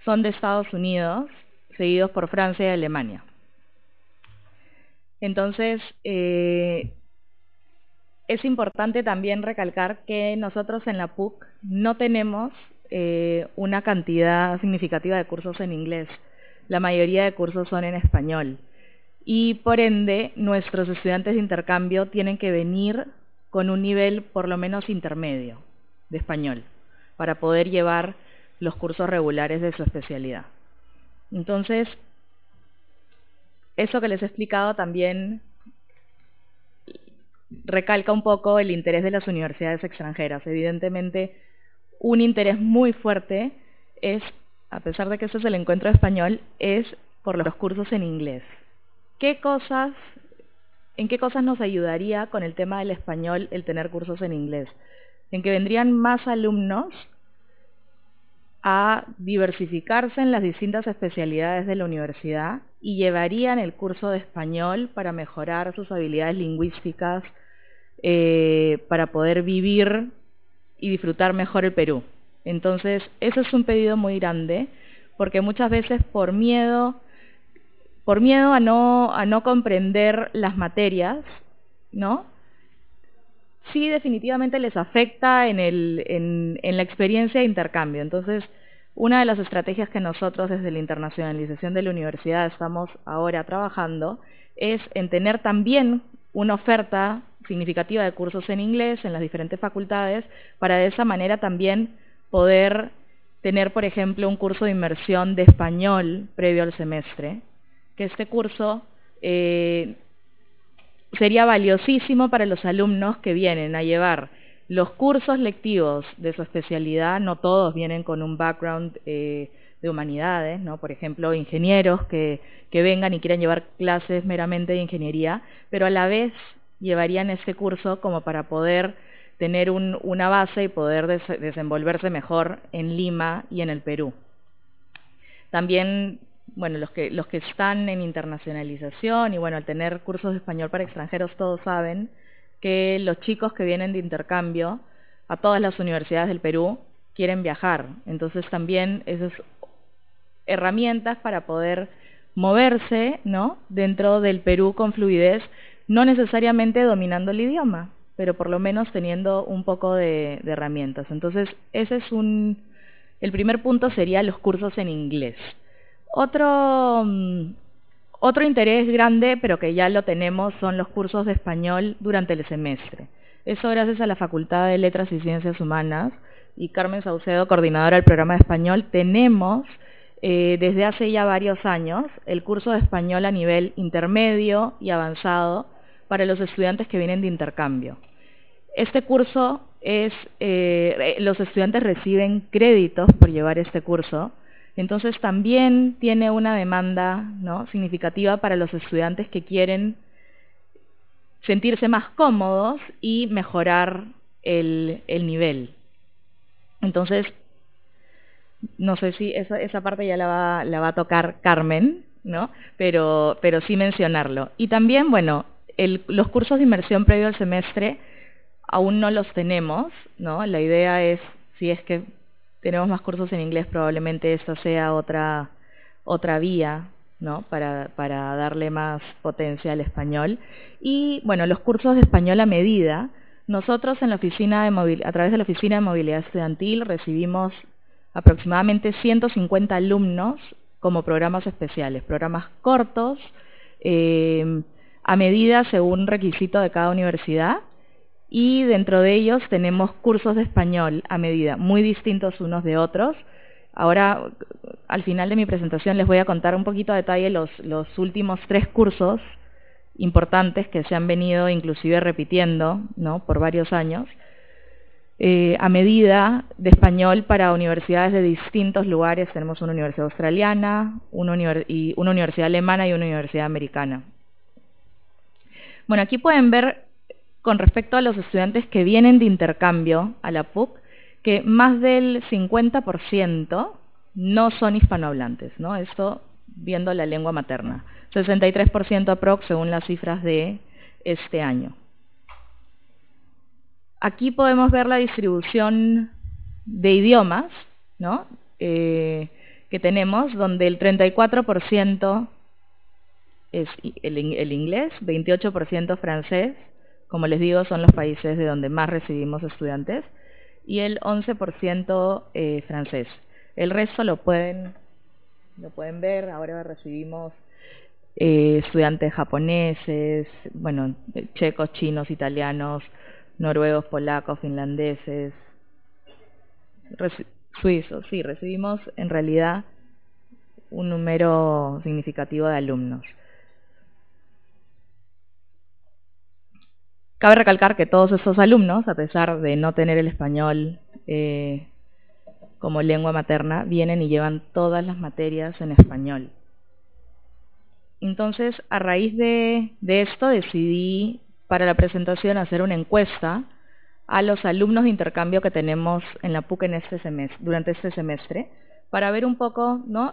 son de Estados Unidos, seguidos por Francia y Alemania. Entonces, es importante también recalcar que nosotros en la PUC no tenemos una cantidad significativa de cursos en inglés. La mayoría de cursos son en español. Y por ende, nuestros estudiantes de intercambio tienen que venir con un nivel por lo menos intermedio de español para poder llevar los cursos regulares de su especialidad. Entonces, eso que les he explicado también recalca un poco el interés de las universidades extranjeras. Evidentemente, un interés muy fuerte es, a pesar de que ese es el encuentro de español, es por los cursos en inglés. ¿En qué cosas nos ayudaría con el tema del español el tener cursos en inglés? En que vendrían más alumnos a diversificarse en las distintas especialidades de la universidad y llevarían el curso de español para mejorar sus habilidades lingüísticas, para poder vivir y disfrutar mejor el Perú. Entonces, eso es un pedido muy grande, porque muchas veces por miedo a no comprender las materias, ¿no? Sí, definitivamente les afecta en la experiencia de intercambio. Entonces, una de las estrategias que nosotros desde la internacionalización de la universidad estamos ahora trabajando es en tener también una oferta significativa de cursos en inglés en las diferentes facultades, para de esa manera también poder tener, por ejemplo, un curso de inmersión de español previo al semestre, que este curso sería valiosísimo para los alumnos que vienen a llevar los cursos lectivos de su especialidad. No todos vienen con un background de humanidades, ¿no? Por ejemplo, ingenieros que vengan y quieran llevar clases meramente de ingeniería, pero a la vez llevarían este curso como para poder tener una base y poder desenvolverse mejor en Lima y en el Perú. También, bueno, los que están en internacionalización y bueno, al tener cursos de español para extranjeros, todos saben que los chicos que vienen de intercambio a todas las universidades del Perú quieren viajar. Entonces también esas herramientas para poder moverse, ¿no?, dentro del Perú con fluidez, no necesariamente dominando el idioma, pero por lo menos teniendo un poco de herramientas. Entonces, ese es el primer punto, sería los cursos en inglés. Otro interés grande, pero que ya lo tenemos, son los cursos de español durante el semestre. Eso gracias a la Facultad de Letras y Ciencias Humanas y Carmen Saucedo, coordinadora del programa de español, tenemos desde hace ya varios años el curso de español a nivel intermedio y avanzado para los estudiantes que vienen de intercambio. Este curso los estudiantes reciben créditos por llevar este curso. Entonces también tiene una demanda, ¿no?, significativa para los estudiantes que quieren sentirse más cómodos y mejorar el nivel. Entonces, no sé si esa parte ya la va a tocar Carmen, ¿no?, pero sí mencionarlo. Y también, bueno, los cursos de inmersión previo al semestre aún no los tenemos, ¿no? La idea es, si es que tenemos más cursos en inglés, probablemente esta sea otra vía, ¿no?, para darle más potencia al español. Y bueno, los cursos de español a medida, nosotros en la oficina a través de la Oficina de Movilidad Estudiantil recibimos aproximadamente 150 alumnos como programas especiales, programas cortos, a medida según requisito de cada universidad. Y dentro de ellos tenemos cursos de español a medida, muy distintos unos de otros. Ahora, al final de mi presentación, les voy a contar un poquito a detalle los últimos 3 cursos importantes que se han venido inclusive repitiendo, ¿no?, por varios años, a medida de español para universidades de distintos lugares. Tenemos una universidad australiana, una universidad alemana y una universidad americana. Bueno, aquí pueden ver, con respecto a los estudiantes que vienen de intercambio a la PUC, que más del 50% no son hispanohablantes, ¿no? Esto viendo la lengua materna. 63% aprox según las cifras de este año. Aquí podemos ver la distribución de idiomas, ¿no?, que tenemos, donde el 34% es el inglés, 28% francés, como les digo, son los países de donde más recibimos estudiantes, y el 11% francés. El resto lo pueden ver. Ahora recibimos estudiantes japoneses, bueno, checos, chinos, italianos, noruegos, polacos, finlandeses, suizos. Sí, recibimos en realidad un número significativo de alumnos. Cabe recalcar que todos estos alumnos, a pesar de no tener el español como lengua materna, vienen y llevan todas las materias en español. Entonces, a raíz de esto, decidí para la presentación hacer una encuesta a los alumnos de intercambio que tenemos en la PUC en este semestre, durante este semestre, para ver un poco, ¿no?,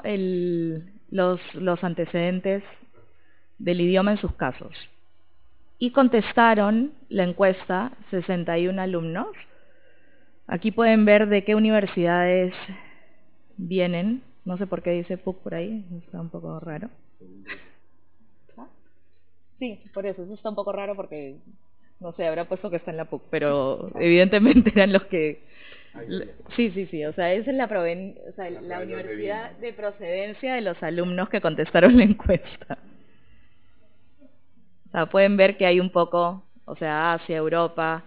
los antecedentes del idioma en sus casos. Y contestaron la encuesta 61 alumnos. Aquí pueden ver de qué universidades vienen. No sé por qué dice PUC por ahí, está un poco raro. Sí, por eso está un poco raro porque, no sé, habrá puesto que está en la PUC, pero evidentemente eran los que... Sí, o sea, esa es la universidad de procedencia de los alumnos que contestaron la encuesta. O sea, pueden ver que hay un poco, o sea, Asia, Europa,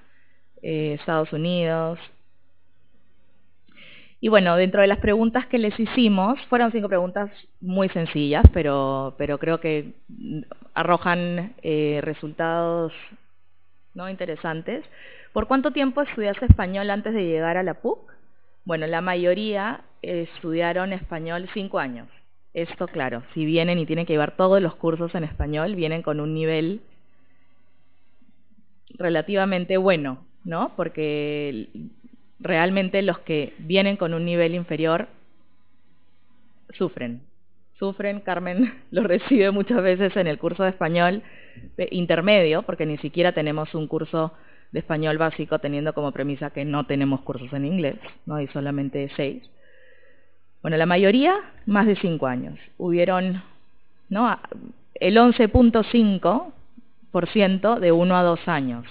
Estados Unidos. Y bueno, dentro de las preguntas que les hicimos, fueron 5 preguntas muy sencillas, pero creo que arrojan resultados, ¿no?, interesantes. ¿Por cuánto tiempo estudiaste español antes de llegar a la PUC? Bueno, la mayoría estudiaron español 5 años. Esto, claro, si vienen y tienen que llevar todos los cursos en español, vienen con un nivel relativamente bueno, ¿no? Porque realmente los que vienen con un nivel inferior sufren. Carmen lo recibe muchas veces en el curso de español intermedio, porque ni siquiera tenemos un curso de español básico, teniendo como premisa que no tenemos cursos en inglés, no hay solamente 6. Bueno, la mayoría más de 5 años. Hubieron, ¿no?, el 11.5% de 1 a 2 años.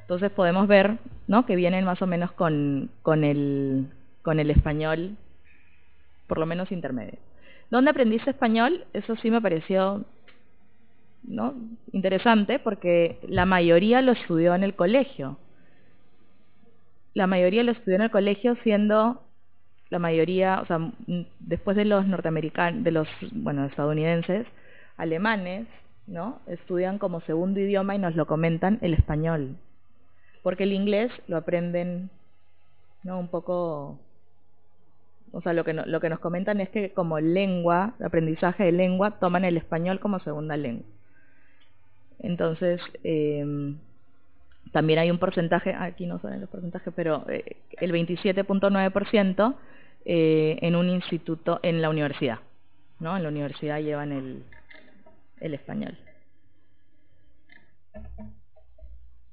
Entonces podemos ver, ¿no?, que vienen más o menos con el español, por lo menos intermedio. ¿Dónde aprendiste español? Eso sí me pareció, ¿no?, interesante, porque la mayoría lo estudió en el colegio. La mayoría lo estudió en el colegio, siendo la mayoría, o sea, después de los norteamericanos, de los, bueno, estadounidenses, alemanes, ¿no?, estudian como segundo idioma y nos lo comentan el español. Porque el inglés lo aprenden, ¿no?, un poco, o sea, lo que nos comentan es que como lengua, aprendizaje de lengua, toman el español como segunda lengua. Entonces, también hay un porcentaje, aquí no salen los porcentajes, pero el 27.9% en un instituto, en la universidad, ¿no? En la universidad llevan el español.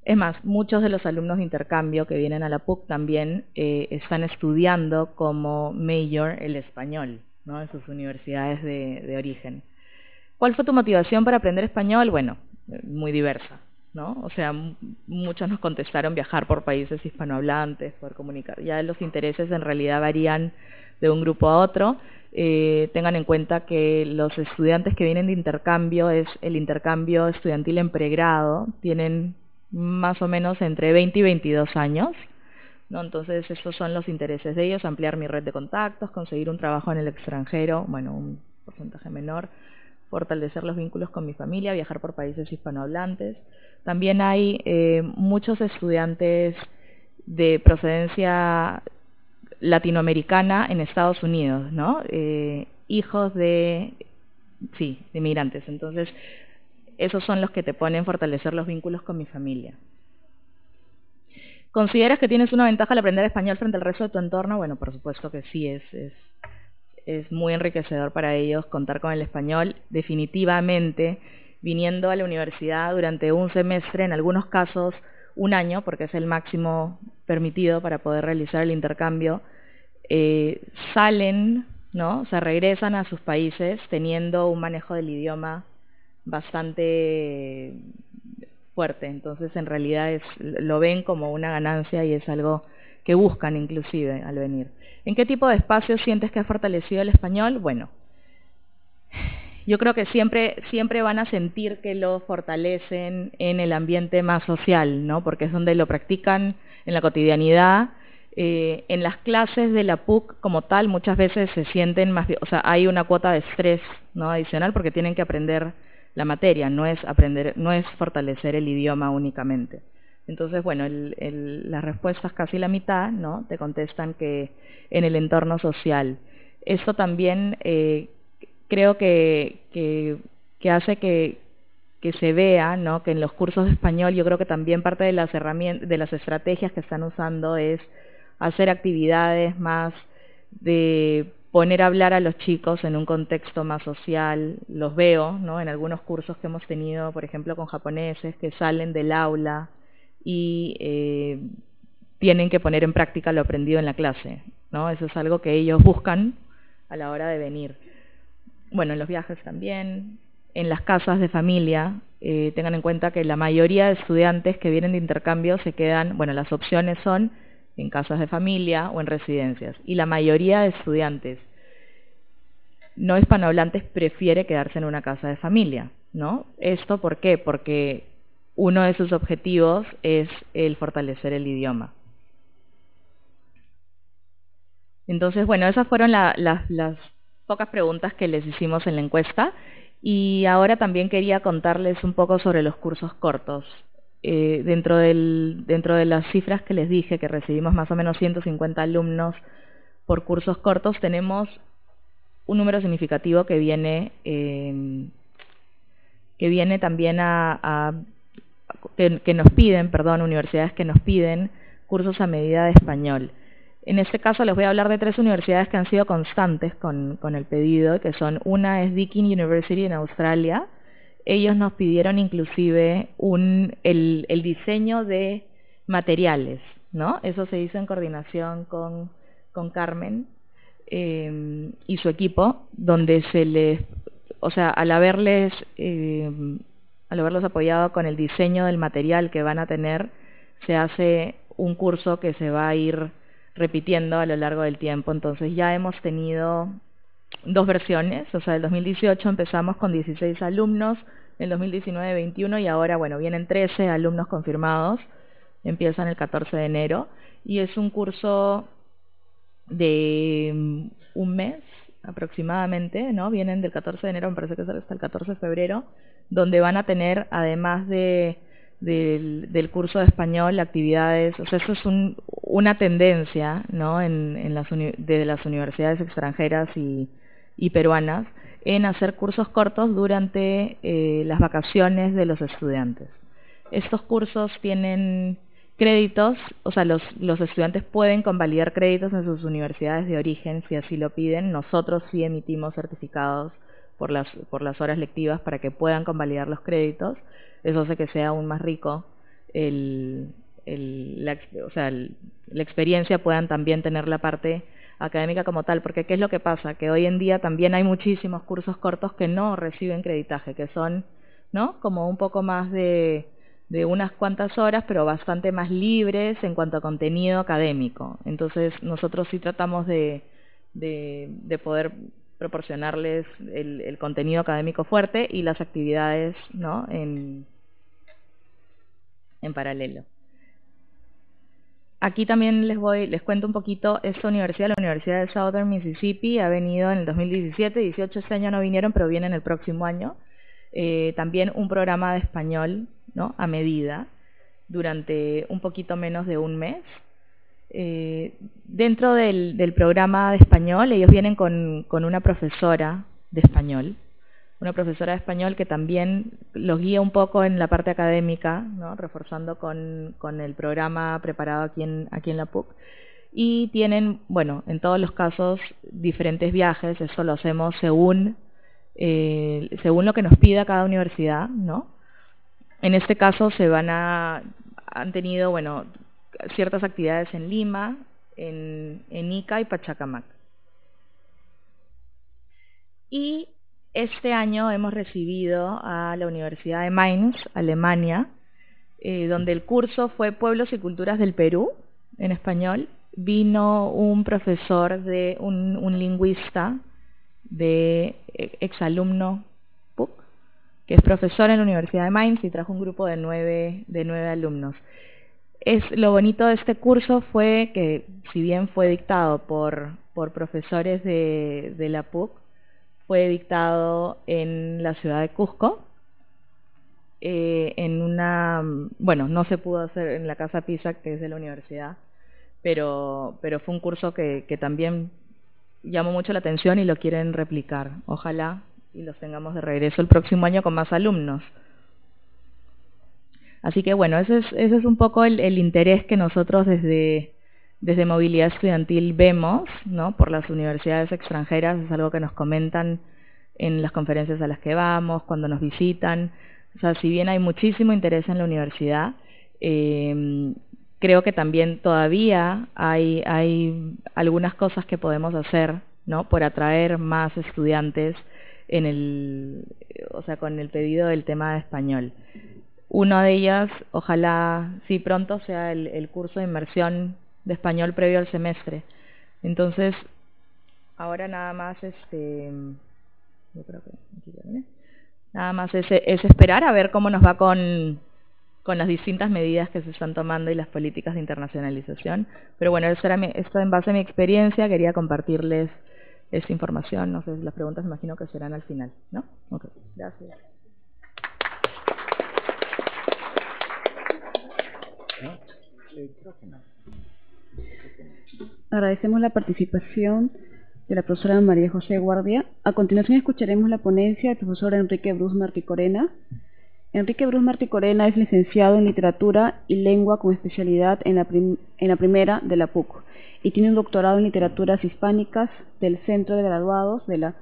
Es más, muchos de los alumnos de intercambio que vienen a la PUC también están estudiando como major el español, ¿no?, en sus universidades de origen. ¿Cuál fue tu motivación para aprender español? Bueno, muy diversa, ¿no? O sea, muchos nos contestaron viajar por países hispanohablantes, poder comunicar. Ya los intereses en realidad varían de un grupo a otro. Tengan en cuenta que los estudiantes que vienen de intercambio, es el intercambio estudiantil en pregrado, tienen más o menos entre 20 y 22 años, ¿no? Entonces, estos son los intereses de ellos: ampliar mi red de contactos, conseguir un trabajo en el extranjero, bueno, un porcentaje menor, fortalecer los vínculos con mi familia, viajar por países hispanohablantes. También hay muchos estudiantes de procedencia latinoamericana en Estados Unidos, ¿no? Hijos de inmigrantes. Entonces, esos son los que te ponen fortalecer los vínculos con mi familia. ¿Consideras que tienes una ventaja al aprender español frente al resto de tu entorno? Bueno, por supuesto que sí, es muy enriquecedor para ellos contar con el español. Definitivamente, viniendo a la universidad durante un semestre, en algunos casos 1 año, porque es el máximo permitido para poder realizar el intercambio, salen ¿no? O sea, regresan a sus países teniendo un manejo del idioma bastante fuerte. Entonces, en realidad lo ven como una ganancia y es algo que buscan inclusive al venir. ¿En qué tipo de espacios sientes que ha fortalecido el español? Bueno, yo creo que siempre van a sentir que lo fortalecen en el ambiente más social, ¿no? Porque es donde lo practican en la cotidianidad. En las clases de la PUC como tal muchas veces se sienten más, o sea, hay una cuota de estrés, ¿no?, adicional, porque tienen que aprender la materia, no es fortalecer el idioma únicamente. Entonces, bueno, las respuestas casi la mitad, ¿no?, te contestan que en el entorno social. Esto también creo que hace que se vea, ¿no?, que en los cursos de español, yo creo que también parte de las herramientas, de las estrategias que están usando es hacer actividades más de poner a hablar a los chicos en un contexto más social. Los veo, ¿no?, en algunos cursos que hemos tenido, por ejemplo, con japoneses, que salen del aula y tienen que poner en práctica lo aprendido en la clase, ¿no? Eso es algo que ellos buscan a la hora de venir. Bueno, en los viajes también, en las casas de familia, tengan en cuenta que la mayoría de estudiantes que vienen de intercambio se quedan, bueno, las opciones son en casas de familia o en residencias, y la mayoría de estudiantes no hispanohablantes prefiere quedarse en una casa de familia, ¿no? ¿Esto por qué? Porque uno de sus objetivos es el fortalecer el idioma. Entonces, bueno, esas fueron las pocas preguntas que les hicimos en la encuesta, y ahora también quería contarles un poco sobre los cursos cortos. Dentro de las cifras que les dije, que recibimos más o menos 150 alumnos por cursos cortos, tenemos un número significativo que viene también que nos piden, universidades que nos piden cursos a medida de español. En este caso les voy a hablar de 3 universidades que han sido constantes con el pedido, que son, una es Deakin University en Australia. Ellos nos pidieron inclusive el diseño de materiales, ¿no? Eso se hizo en coordinación con Carmen y su equipo, donde o sea, al haberlos apoyado con el diseño del material que van a tener, se hace un curso que se va a ir repitiendo a lo largo del tiempo. Entonces ya hemos tenido 2 versiones, o sea, el 2018 empezamos con 16 alumnos, en el 2019 21 y ahora, bueno, vienen 13 alumnos confirmados, empiezan el 14 de enero y es un curso de un mes aproximadamente, ¿no? Vienen del 14 de enero, me parece que es hasta el 14 de febrero, donde van a tener, además del curso de español, actividades, o sea, eso es una tendencia, ¿no?, de las universidades extranjeras y peruanas, en hacer cursos cortos durante las vacaciones de los estudiantes. Estos cursos tienen créditos, o sea, los estudiantes pueden convalidar créditos en sus universidades de origen si así lo piden. Nosotros sí emitimos certificados por las horas lectivas para que puedan convalidar los créditos. Eso hace que sea aún más rico la experiencia, puedan también tener la parte académica como tal, porque ¿qué es lo que pasa? Que hoy en día también hay muchísimos cursos cortos que no reciben creditaje, que son, ¿no?, como un poco más de unas cuantas horas, pero bastante más libres en cuanto a contenido académico. Entonces, nosotros sí tratamos de poder proporcionarles el contenido académico fuerte y las actividades, ¿no?, en paralelo. Aquí también les cuento un poquito, esta universidad, la Universidad de Southern Mississippi, ha venido en el 2017, 18 este año no vinieron, pero vienen el próximo año. También un programa de español, ¿no?, a medida, durante un poquito menos de un mes. Dentro del programa de español, ellos vienen con una profesora de español, que también los guía un poco en la parte académica, ¿no?, reforzando con el programa preparado aquí en la PUC. Y tienen, bueno, en todos los casos, diferentes viajes. Eso lo hacemos según lo que nos pida cada universidad, ¿no? En este caso han tenido, bueno, ciertas actividades en Lima, en Ica y Pachacamac. Y este año hemos recibido a la Universidad de Mainz, Alemania, donde el curso fue Pueblos y Culturas del Perú, en español. Vino un profesor, un lingüista, exalumno PUC, que es profesor en la Universidad de Mainz y trajo un grupo de nueve alumnos. Lo bonito de este curso fue que, si bien fue dictado por profesores de la PUC, fue dictado en la ciudad de Cusco, bueno, no se pudo hacer en la Casa Pisa, que es de la universidad, pero fue un curso que también llamó mucho la atención y lo quieren replicar. Ojalá y los tengamos de regreso el próximo año con más alumnos. Así que bueno, ese es un poco el interés que nosotros desde Movilidad Estudiantil vemos, ¿no?, por las universidades extranjeras. Es algo que nos comentan en las conferencias a las que vamos, cuando nos visitan. O sea, si bien hay muchísimo interés en la universidad, creo que también todavía hay algunas cosas que podemos hacer, ¿no?, por atraer más estudiantes con el pedido del tema de español. Una de ellas, ojalá sí pronto, sea el curso de inmersión de español previo al semestre. Entonces, ahora nada más yo creo que aquí terminé. Nada más es esperar a ver cómo nos va con las distintas medidas que se están tomando y las políticas de internacionalización. Pero bueno, esto en base a mi experiencia, quería compartirles esta información. No sé, las preguntas me imagino que serán al final, ¿no? Ok, gracias. Creo que no. Agradecemos la participación de la profesora María José Guardia. A continuación escucharemos la ponencia del profesor Enrique Bruce Martí-Corena. Enrique Bruce Martí-Corena es licenciado en Literatura y Lengua con especialidad en la primera de la PUC y tiene un doctorado en Literaturas Hispánicas del Centro de Graduados de la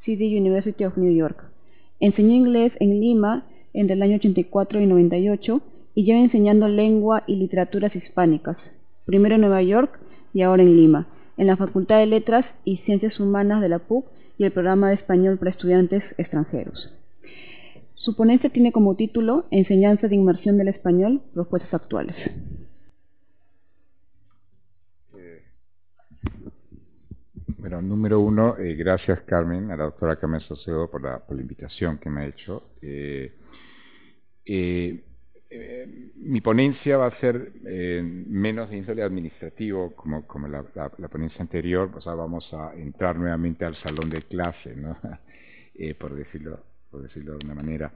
City University of New York. Enseñó inglés en Lima entre el año 84 y 98 y lleva enseñando lengua y literaturas hispánicas, primero en Nueva York y ahora en Lima, en la Facultad de Letras y Ciencias Humanas de la PUC y el programa de español para estudiantes extranjeros. Su ponencia tiene como título Enseñanza de inmersión del español, propuestas actuales. Bueno, número uno, gracias Carmen, a la doctora Carmen Saucedo por la invitación que me ha hecho. Mi ponencia va a ser menos de índole administrativo como la ponencia anterior. O sea, vamos a entrar nuevamente al salón de clase, ¿no? por decirlo de una manera.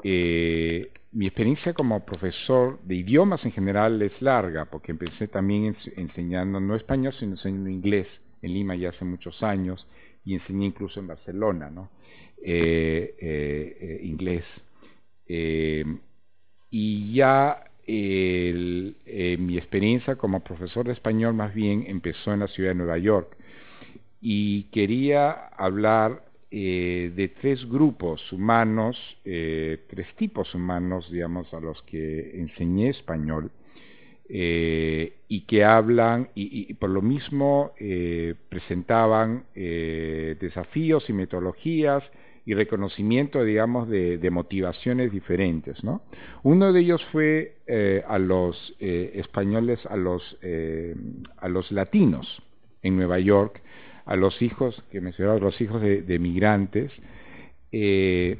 Mi experiencia como profesor de idiomas en general es larga, porque empecé también enseñando no español, sino enseñando inglés en Lima ya hace muchos años, y enseñé incluso en Barcelona, ¿no? Inglés. Y ya mi experiencia como profesor de español más bien empezó en la ciudad de Nueva York, y quería hablar de tres grupos humanos, tres tipos humanos, digamos, a los que enseñé español, y que hablan, y por lo mismo presentaban desafíos y metodologías y reconocimiento, digamos, de motivaciones diferentes, ¿no? Uno de ellos fue a los españoles, a los latinos en Nueva York, a los hijos, que mencionaba, los hijos de migrantes, en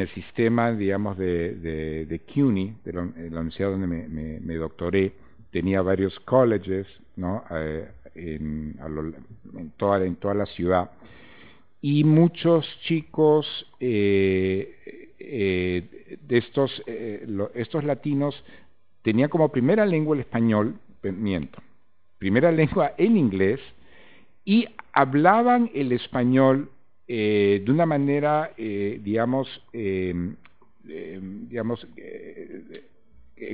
el sistema, digamos, de CUNY, de la universidad donde me doctoré. Tenía varios colleges, ¿no?, en toda la ciudad, y muchos chicos de estos latinos tenían como primera lengua el español, primera lengua el inglés, y hablaban el español de una manera,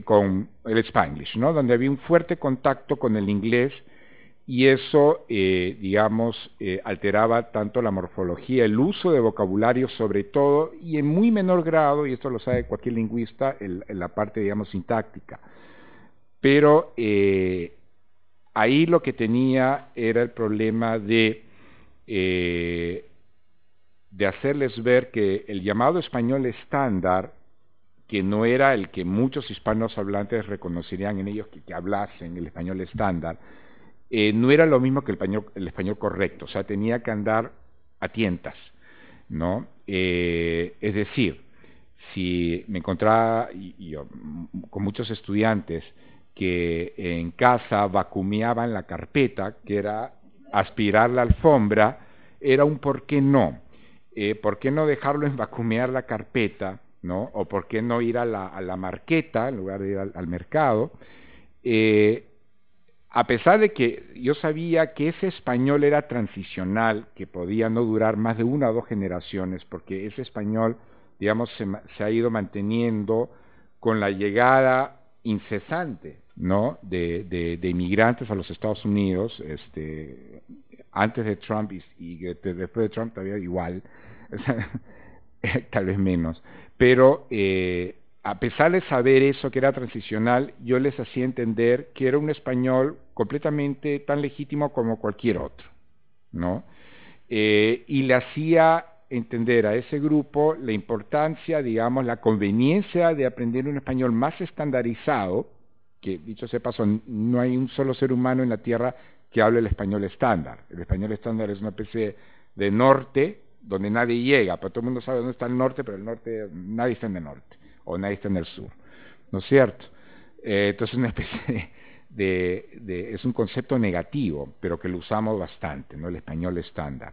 con el Spanglish, ¿no?, donde había un fuerte contacto con el inglés, y eso, alteraba tanto la morfología, el uso de vocabulario sobre todo, y en muy menor grado, y esto lo sabe cualquier lingüista, la parte, digamos, sintáctica. Pero ahí lo que tenía era el problema de de hacerles ver que el llamado español estándar, que no era el que muchos hispanos hablantes reconocerían en ellos que hablasen el español estándar, no era lo mismo que el español correcto, o sea, tenía que andar a tientas, ¿no? Es decir, si me encontraba yo, con muchos estudiantes que en casa vacuumeaban la carpeta, que era aspirar la alfombra, era un ¿por qué no? ¿Por qué no dejarlo en vacuumear la carpeta? ¿No? O por qué no ir a la marqueta en lugar de ir al mercado, a pesar de que yo sabía que ese español era transicional, que podía no durar más de 1 o 2 generaciones, porque ese español, digamos, se ha ido manteniendo con la llegada incesante, ¿no? de inmigrantes a los Estados Unidos, antes de Trump y después de Trump todavía igual, tal vez menos, pero a pesar de saber eso, que era transicional, yo les hacía entender que era un español completamente tan legítimo como cualquier otro, ¿no? Y le hacía entender a ese grupo la importancia, digamos, la conveniencia de aprender un español más estandarizado, que dicho sea paso, no hay un solo ser humano en la Tierra que hable el español estándar. El español estándar es una especie de norte donde nadie llega, pero todo el mundo sabe dónde está el norte, pero el norte, nadie está en el norte, o nadie está en el sur, ¿no es cierto? Entonces es una especie es un concepto negativo, pero que lo usamos bastante, ¿no? El español estándar.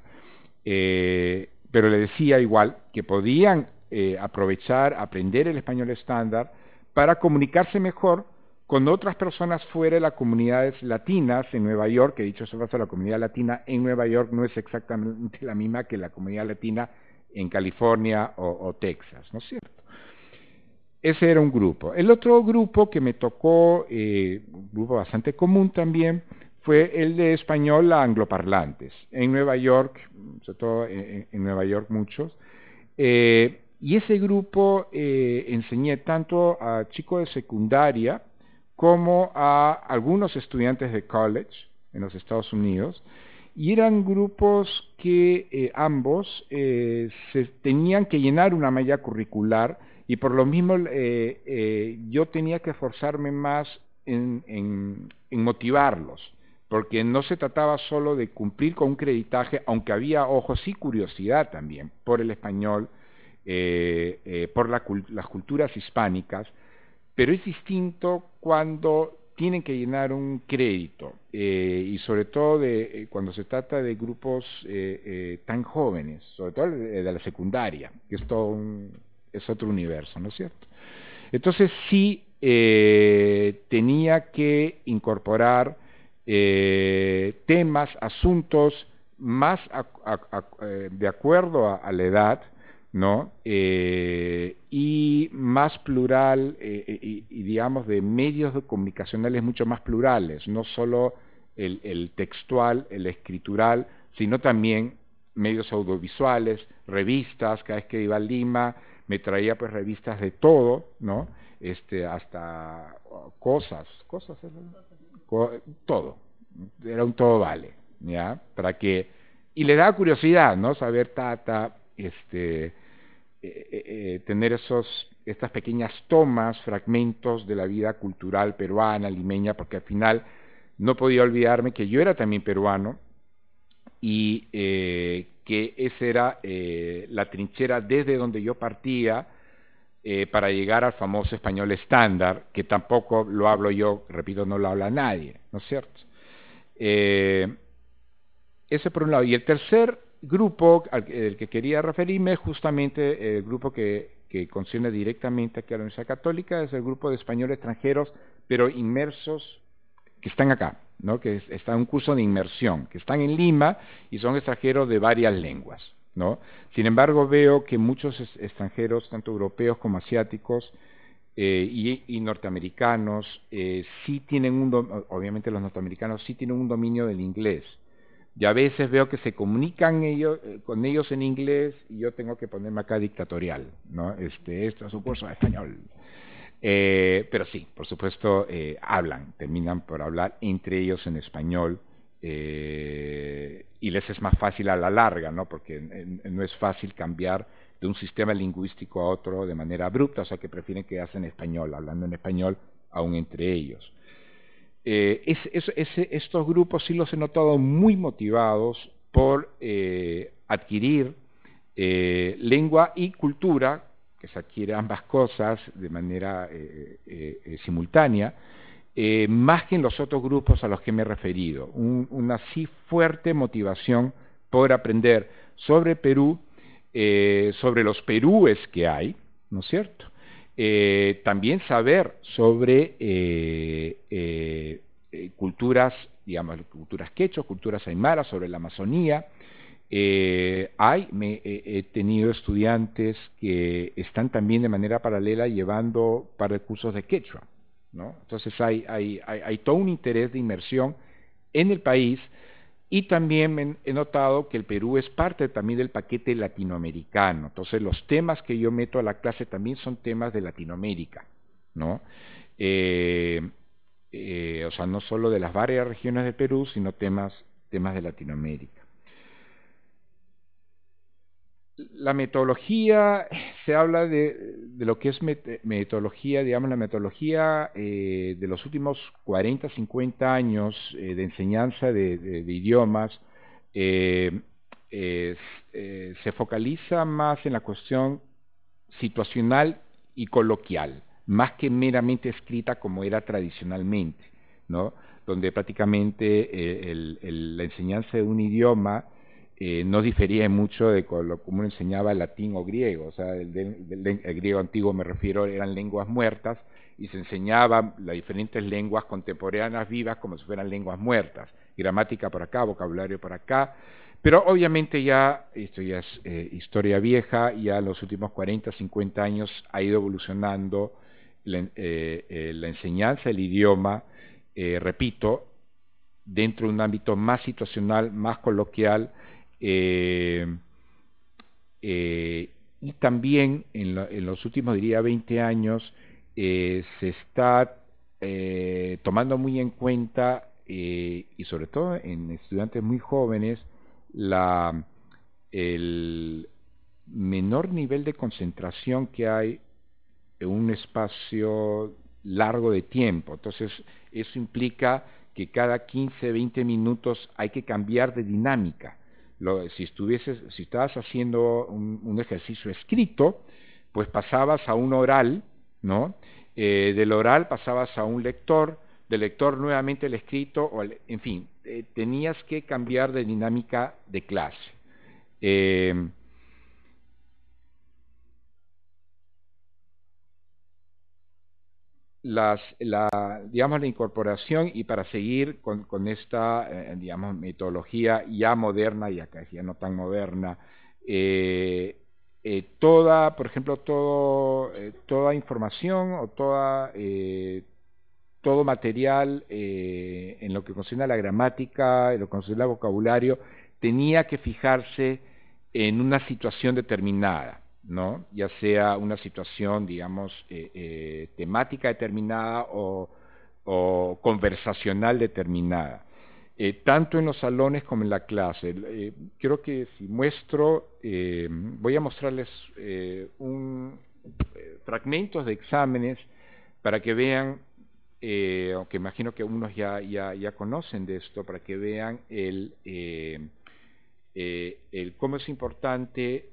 Pero le decía igual que podían aprovechar, aprender el español estándar para comunicarse mejor con otras personas fuera de las comunidades latinas en Nueva York, que dicho sea paso, la comunidad latina en Nueva York no es exactamente la misma que la comunidad latina en California o Texas, ¿no es cierto? Ese era un grupo. El otro grupo que me tocó, un grupo bastante común también, fue el de español a angloparlantes, en Nueva York, sobre todo en Nueva York muchos, y ese grupo enseñé tanto a chicos de secundaria como a algunos estudiantes de college en los Estados Unidos, y eran grupos que ambos se tenían que llenar una malla curricular, y por lo mismo yo tenía que esforzarme más en motivarlos, porque no se trataba solo de cumplir con un creditaje, aunque había, ojo, sí curiosidad también por el español, por las culturas hispánicas, pero es distinto cuando tienen que llenar un crédito, y sobre todo cuando se trata de grupos tan jóvenes, sobre todo de la secundaria, que es todo es otro universo, ¿no es cierto? Entonces sí tenía que incorporar temas, asuntos más de acuerdo a la edad, ¿no? Y más plural, y digamos de medios comunicacionales mucho más plurales, no solo el textual, el escritural, sino también medios audiovisuales, revistas. Cada vez que iba a Lima me traía pues revistas de todo, ¿no? Hasta todo, era un todo vale, ¿ya? Para que, y le daba curiosidad, ¿no? Saber tener estas pequeñas tomas, fragmentos de la vida cultural peruana, limeña, porque al final no podía olvidarme que yo era también peruano y que esa era la trinchera desde donde yo partía para llegar al famoso español estándar, que tampoco lo hablo yo, repito, no lo habla nadie, ¿no es cierto? Ese por un lado. Y el tercer grupo al que quería referirme es justamente el grupo que concierne directamente aquí a la Universidad Católica, es el grupo de españoles extranjeros, pero inmersos, que están acá, ¿no? Que está en un curso de inmersión, que están en Lima y son extranjeros de varias lenguas, ¿no? Sin embargo, veo que muchos extranjeros, tanto europeos como asiáticos y norteamericanos, sí tienen obviamente los norteamericanos sí tienen un dominio del inglés. Y a veces veo que se comunican con ellos en inglés y yo tengo que ponerme acá dictatorial, ¿no? Esto es un curso de español. Pero sí, por supuesto, terminan por hablar entre ellos en español y les es más fácil a la larga, ¿no? Porque no es fácil cambiar de un sistema lingüístico a otro de manera abrupta, o sea que prefieren quedarse en español, hablando en español aún entre ellos. Estos grupos sí los he notado muy motivados por adquirir lengua y cultura, que se adquiere ambas cosas de manera simultánea, más que en los otros grupos a los que me he referido. Una sí fuerte motivación por aprender sobre Perú, sobre los perúes que hay, ¿no es cierto? También saber sobre culturas, digamos, culturas quechua, culturas aymaras, sobre la Amazonía. He tenido estudiantes que están también de manera paralela llevando para cursos de quechua, ¿no? Entonces hay todo un interés de inmersión en el país, y también he notado que el Perú es parte también del paquete latinoamericano. Entonces los temas que yo meto a la clase también son temas de Latinoamérica, ¿no? O sea, no solo de las varias regiones de Perú, sino temas de Latinoamérica. La metodología, se habla de lo que es metodología, digamos, la metodología de los últimos 40, 50 años de enseñanza de idiomas, se focaliza más en la cuestión situacional y coloquial, más que meramente escrita como era tradicionalmente, ¿no? Donde prácticamente la enseñanza de un idioma no difería mucho de como uno enseñaba el latín o griego. O sea, el griego antiguo, me refiero, eran lenguas muertas, y se enseñaban las diferentes lenguas contemporáneas vivas como si fueran lenguas muertas, gramática por acá, vocabulario por acá. Pero obviamente esto ya es historia vieja, ya en los últimos 40, 50 años ha ido evolucionando la enseñanza del idioma, repito, dentro de un ámbito más situacional, más coloquial, y también en los últimos, diría, 20 años, se está tomando muy en cuenta, y sobre todo en estudiantes muy jóvenes, el menor nivel de concentración que hay en un espacio largo de tiempo. Entonces, eso implica que cada 15, 20 minutos hay que cambiar de dinámica. Si estabas haciendo un ejercicio escrito, pues pasabas a un oral, ¿no? Del oral pasabas a un lector, del lector nuevamente el escrito, en fin, tenías que cambiar de dinámica de clase. Digamos, la incorporación, y para seguir con esta, digamos, metodología ya moderna, y acá ya no tan moderna, por ejemplo, toda información o todo material en lo que concierne a la gramática, en lo que concierne al vocabulario, tenía que fijarse en una situación determinada, ¿no? Ya sea una situación, digamos, temática determinada o conversacional determinada, tanto en los salones como en la clase. Creo que si muestro, voy a mostrarles fragmentos de exámenes para que vean, aunque imagino que unos ya conocen de esto, para que vean cómo es importante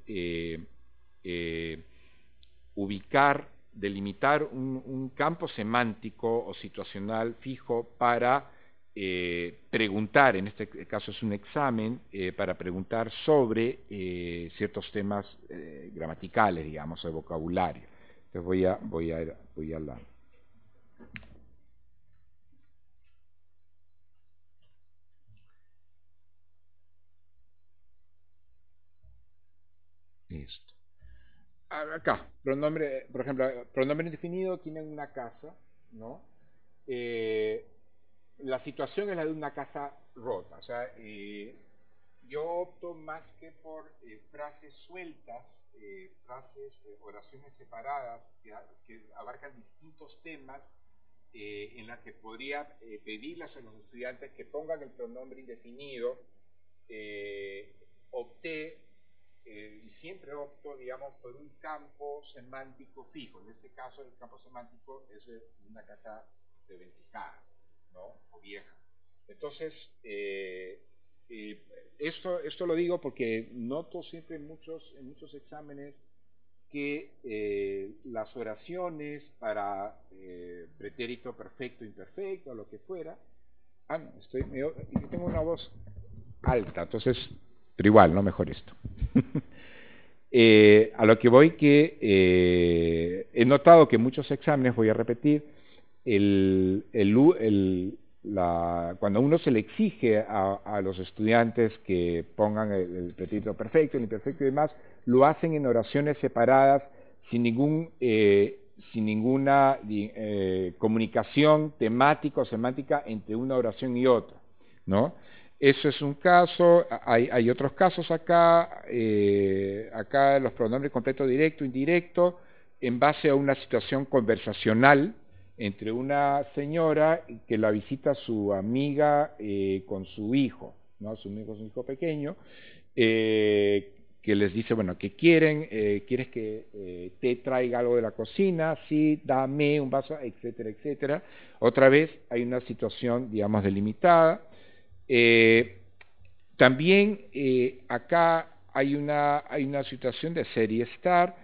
ubicar, delimitar un campo semántico o situacional fijo para preguntar. En este caso es un examen para preguntar sobre ciertos temas gramaticales, digamos, o de vocabulario. Entonces voy a la... Listo. Acá, pronombre, por ejemplo, pronombre indefinido, tienen una casa, ¿no? La situación es la de una casa rota. O sea, yo opto más que por frases sueltas, frases, oraciones separadas que abarcan distintos temas, en la que podría pedirles a los estudiantes que pongan el pronombre indefinido, opté, y siempre opto, digamos, por un campo semántico fijo. En este caso, el campo semántico es una casa de vencijada, ¿no? O vieja. Entonces, esto lo digo porque noto siempre en muchos exámenes que las oraciones para pretérito perfecto, imperfecto, lo que fuera, no, yo tengo una voz alta, entonces, pero igual, no mejor esto. A lo que voy que he notado que en muchos exámenes, voy a repetir, cuando uno se le exige a los estudiantes que pongan el pretérito perfecto, el imperfecto y demás, lo hacen en oraciones separadas sin ninguna comunicación temática o semántica entre una oración y otra, ¿no? Eso es un caso. Hay otros casos acá, los pronombres completo directo, indirecto, en base a una situación conversacional entre una señora que la visita su amiga con su hijo, ¿no? Su hijo pequeño, que les dice, bueno, ¿qué quieren? ¿Quieres que te traiga algo de la cocina? Sí, dame un vaso, etcétera, etcétera. Otra vez hay una situación, digamos, delimitada. También acá hay una situación de serie star.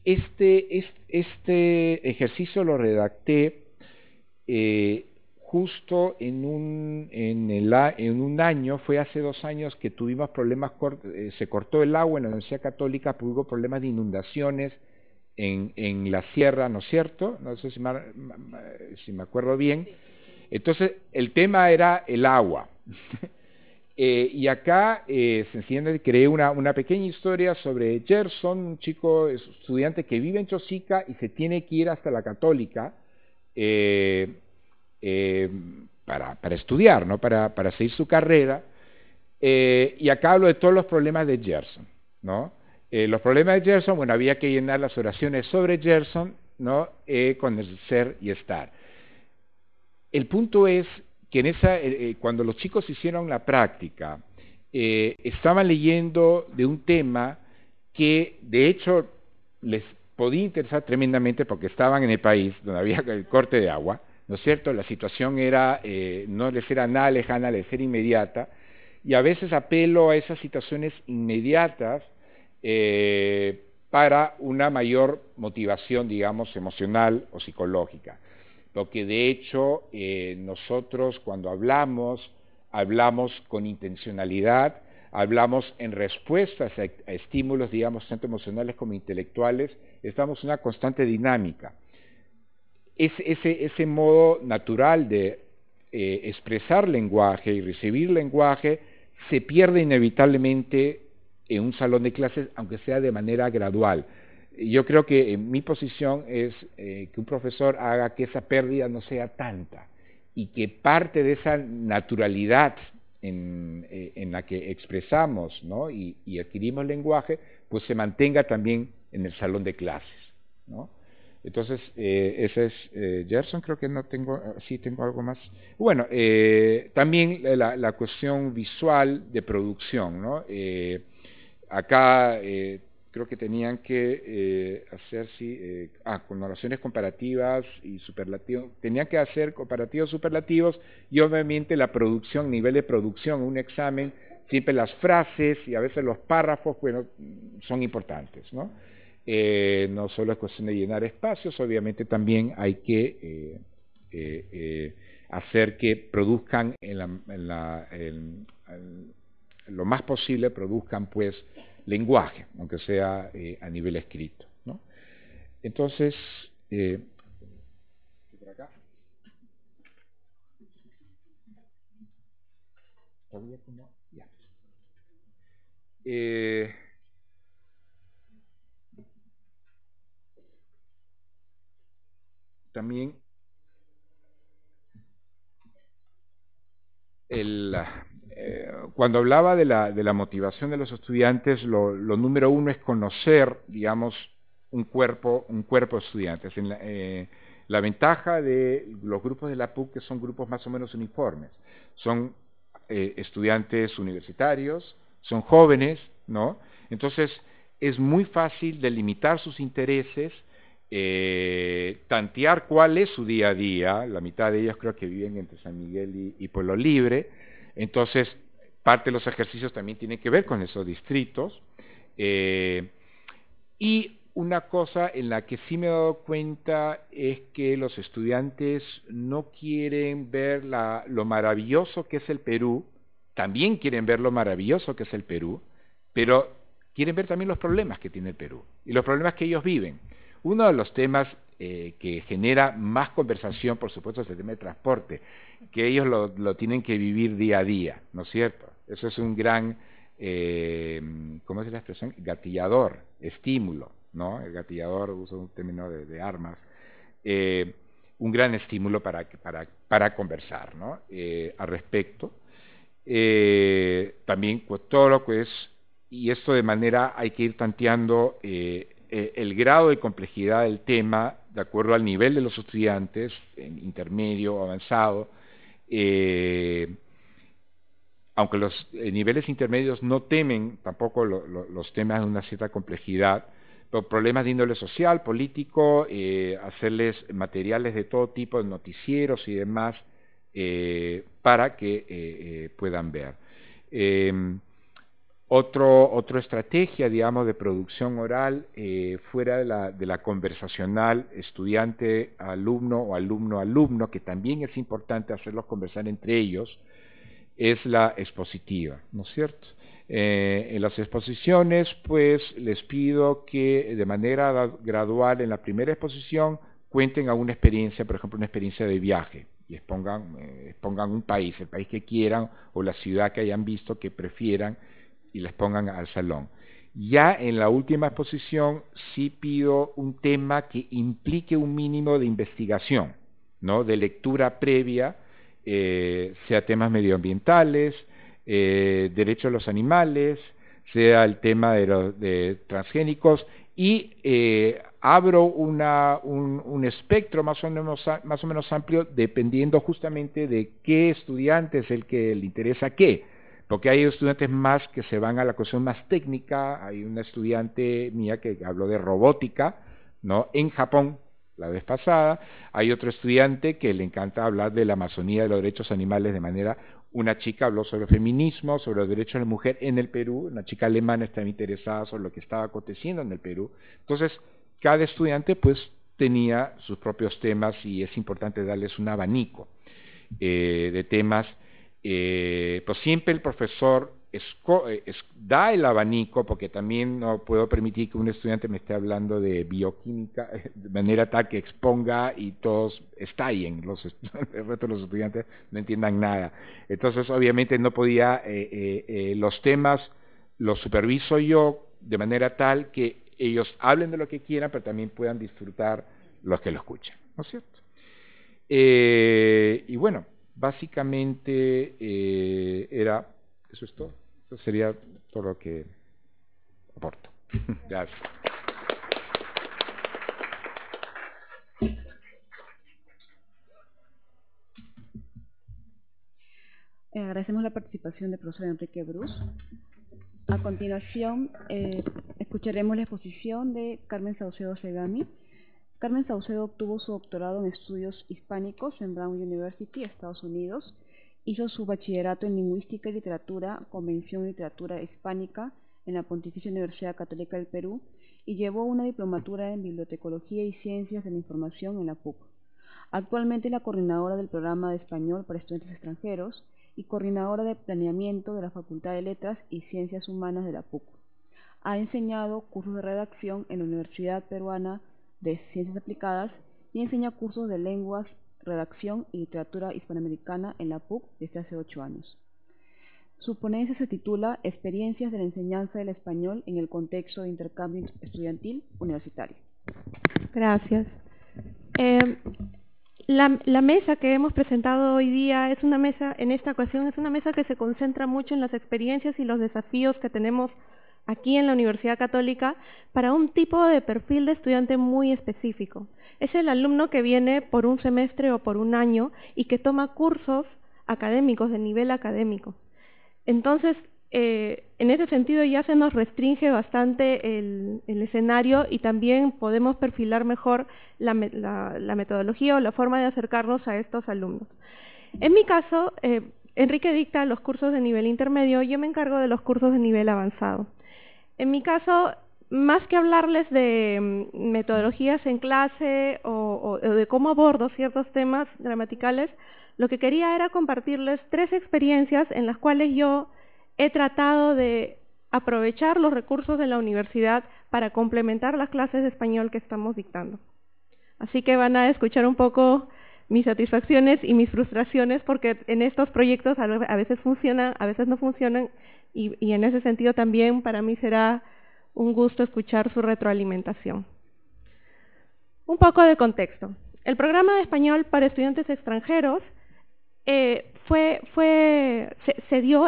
Este ejercicio lo redacté justo en un año, fue hace 2 años que tuvimos problemas, se cortó el agua en la Universidad Católica, hubo problemas de inundaciones en la sierra, ¿no es cierto? No sé si me acuerdo bien. Entonces, el tema era el agua. Y acá, sencillamente, creé una pequeña historia sobre Gerson, un chico estudiante que vive en Chosica y se tiene que ir hasta la Católica para estudiar, ¿no? Para seguir su carrera. Y acá hablo de todos los problemas de Gerson, ¿no? Los problemas de Gerson, bueno, había que llenar las oraciones sobre Gerson, ¿no? Con el ser y estar. El punto es que cuando los chicos hicieron la práctica, estaban leyendo de un tema que de hecho les podía interesar tremendamente porque estaban en el país donde había el corte de agua, ¿no es cierto? La situación no les era nada lejana, les era inmediata, y a veces apelo a esas situaciones inmediatas para una mayor motivación, digamos, emocional o psicológica. Porque de hecho nosotros cuando hablamos con intencionalidad, hablamos en respuestas a estímulos, digamos, tanto emocionales como intelectuales, estamos en una constante dinámica. Ese modo natural de expresar lenguaje y recibir lenguaje se pierde inevitablemente en un salón de clases, aunque sea de manera gradual. Yo creo que mi posición es que un profesor haga que esa pérdida no sea tanta y que parte de esa naturalidad en la que expresamos, ¿no? y adquirimos lenguaje, pues se mantenga también en el salón de clases, ¿no? Entonces, ese es Gerson, creo que no tengo, sí tengo algo más. Bueno, también la cuestión visual de producción, ¿no? Acá creo que tenían que hacer, con oraciones comparativas y superlativos, tenían que hacer comparativos superlativos y obviamente la producción, nivel de producción, un examen, siempre las frases y a veces los párrafos, bueno, son importantes, ¿no? No solo es cuestión de llenar espacios, obviamente también hay que hacer que produzcan lo más posible, produzcan pues lenguaje, aunque sea a nivel escrito, ¿no? Entonces, por acá. Todavía como, ya. También cuando hablaba de la motivación de los estudiantes, lo número uno es conocer, digamos, un cuerpo de estudiantes. La ventaja de los grupos de la PUC que son grupos más o menos uniformes, son estudiantes universitarios, son jóvenes, ¿no? Entonces es muy fácil delimitar sus intereses, tantear cuál es su día a día. La mitad de ellos creo que viven entre San Miguel y Pueblo Libre, entonces parte de los ejercicios también tienen que ver con esos distritos. Y una cosa en la que sí me he dado cuenta es que los estudiantes no quieren ver lo maravilloso que es el Perú, también quieren ver lo maravilloso que es el Perú, pero quieren ver también los problemas que tiene el Perú y los problemas que ellos viven. Uno de los temas que genera más conversación, por supuesto, es el tema de transporte, que ellos lo tienen que vivir día a día, ¿no es cierto? Eso es un gran, ¿cómo es la expresión? Gatillador, estímulo, ¿no? El gatillador, uso un término de armas, un gran estímulo para conversar, ¿no? Al respecto. También pues, todo lo que es, y esto de manera hay que ir tanteando el grado de complejidad del tema de acuerdo al nivel de los estudiantes, en intermedio o avanzado, aunque los niveles intermedios no temen tampoco los temas de una cierta complejidad, pero problemas de índole social, político, hacerles materiales de todo tipo, de noticieros y demás, para que puedan ver. Otra estrategia, digamos, de producción oral, fuera de la conversacional estudiante-alumno o alumno-alumno, que también es importante hacerlos conversar entre ellos, es la expositiva, ¿no es cierto? En las exposiciones, pues, les pido que de manera gradual, en la primera exposición, cuenten alguna experiencia, por ejemplo, una experiencia de viaje, y expongan un país, el país que quieran, o la ciudad que hayan visto, que prefieran, y les pongan al salón. Ya en la última exposición, sí pido un tema que implique un mínimo de investigación, ¿no? De lectura previa, sea temas medioambientales, derechos de los animales, sea el tema de transgénicos, y abro un espectro más o menos amplio dependiendo justamente de qué estudiante es el que le interesa qué, porque hay estudiantes más que se van a la cuestión más técnica. Hay una estudiante mía que habló de robótica, ¿no? En Japón, la vez pasada. Hay otro estudiante que le encanta hablar de la Amazonía, de los derechos animales de manera... Una chica habló sobre feminismo, sobre los derechos de la mujer en el Perú. Una chica alemana estaba interesada sobre lo que estaba aconteciendo en el Perú. Entonces, cada estudiante pues tenía sus propios temas y es importante darles un abanico de temas. Pues siempre el profesor da el abanico, porque también no puedo permitir que un estudiante me esté hablando de bioquímica de manera tal que exponga y todos estallen, el resto de los estudiantes no entiendan nada. Entonces obviamente no podía, los temas los superviso yo de manera tal que ellos hablen de lo que quieran, pero también puedan disfrutar los que lo escuchan, ¿no es cierto? Y bueno, básicamente eso es todo. Eso sería todo lo que aporto. Gracias. Agradecemos la participación del profesor Enrique Bruce. A continuación, escucharemos la exposición de Carmen Saucedo Segami. Carmen Saucedo obtuvo su doctorado en estudios hispánicos en Brown University, Estados Unidos. Hizo su bachillerato en Lingüística y Literatura, Convención de Literatura Hispánica, en la Pontificia Universidad Católica del Perú, y llevó una diplomatura en Bibliotecología y Ciencias de la Información en la PUC. Actualmente es la coordinadora del programa de español para estudiantes extranjeros y coordinadora de planeamiento de la Facultad de Letras y Ciencias Humanas de la PUC. Ha enseñado cursos de redacción en la Universidad Peruana de Ciencias Aplicadas y enseña cursos de lenguas, redacción y literatura hispanoamericana en la PUC desde hace 8 años. Su ponencia se titula Experiencias de la enseñanza del español en el contexto de intercambio estudiantil universitario. Gracias. La mesa que hemos presentado hoy día es una mesa, en esta ocasión, es una mesa que se concentra mucho en las experiencias y los desafíos que tenemos aquí en la Universidad Católica para un tipo de perfil de estudiante muy específico. Es el alumno que viene por un semestre o por un año y que toma cursos académicos de nivel académico. Entonces, en ese sentido ya se nos restringe bastante el escenario y también podemos perfilar mejor la metodología o la forma de acercarnos a estos alumnos. En mi caso, Enrique dicta los cursos de nivel intermedio, yo me encargo de los cursos de nivel avanzado. En mi caso, más que hablarles de metodologías en clase o de cómo abordo ciertos temas gramaticales, lo que quería era compartirles 3 experiencias en las cuales yo he tratado de aprovechar los recursos de la universidad para complementar las clases de español que estamos dictando. Así que van a escuchar un poco mis satisfacciones y mis frustraciones, porque en estos proyectos a veces funcionan, a veces no funcionan, y en ese sentido también para mí será un gusto escuchar su retroalimentación. Un poco de contexto. El programa de español para estudiantes extranjeros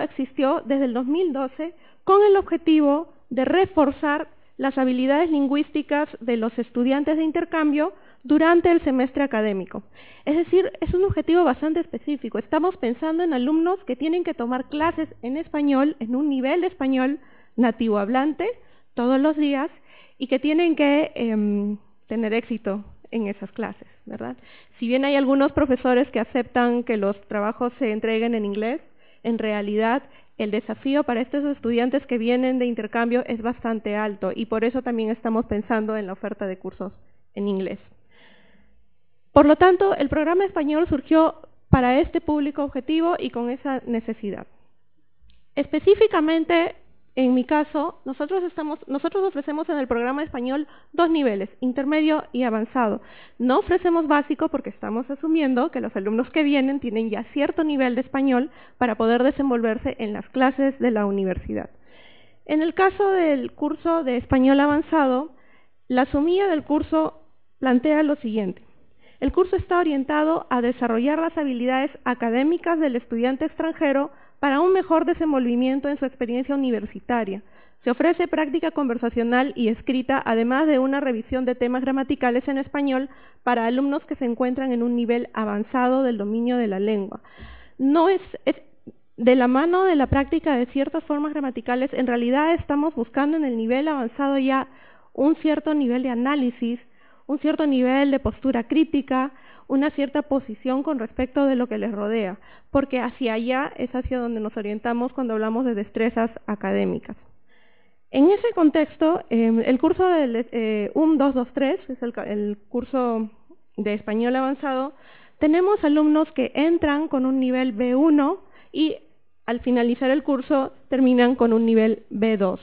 existió desde el 2012 con el objetivo de reforzar las habilidades lingüísticas de los estudiantes de intercambio durante el semestre académico. Es decir, es un objetivo bastante específico. Estamos pensando en alumnos que tienen que tomar clases en español, en un nivel de español nativo hablante, todos los días, y que tienen que tener éxito en esas clases, ¿verdad? Si bien hay algunos profesores que aceptan que los trabajos se entreguen en inglés, en realidad el desafío para estos estudiantes que vienen de intercambio es bastante alto y por eso también estamos pensando en la oferta de cursos en inglés. Por lo tanto, el programa español surgió para este público objetivo y con esa necesidad. Específicamente, en mi caso, nosotros ofrecemos en el programa español 2 niveles, intermedio y avanzado. No ofrecemos básico porque estamos asumiendo que los alumnos que vienen tienen ya cierto nivel de español para poder desenvolverse en las clases de la universidad. En el caso del curso de español avanzado, la sumilla del curso plantea lo siguiente. El curso está orientado a desarrollar las habilidades académicas del estudiante extranjero para un mejor desenvolvimiento en su experiencia universitaria. Se ofrece práctica conversacional y escrita, además de una revisión de temas gramaticales en español para alumnos que se encuentran en un nivel avanzado del dominio de la lengua. No es de la mano de la práctica de ciertas formas gramaticales, en realidad estamos buscando en el nivel avanzado ya un cierto nivel de análisis, un cierto nivel de postura crítica, una cierta posición con respecto de lo que les rodea, porque hacia allá es hacia donde nos orientamos cuando hablamos de destrezas académicas. En ese contexto, el curso del 223, es el curso de español avanzado, tenemos alumnos que entran con un nivel B1 y al finalizar el curso terminan con un nivel B2.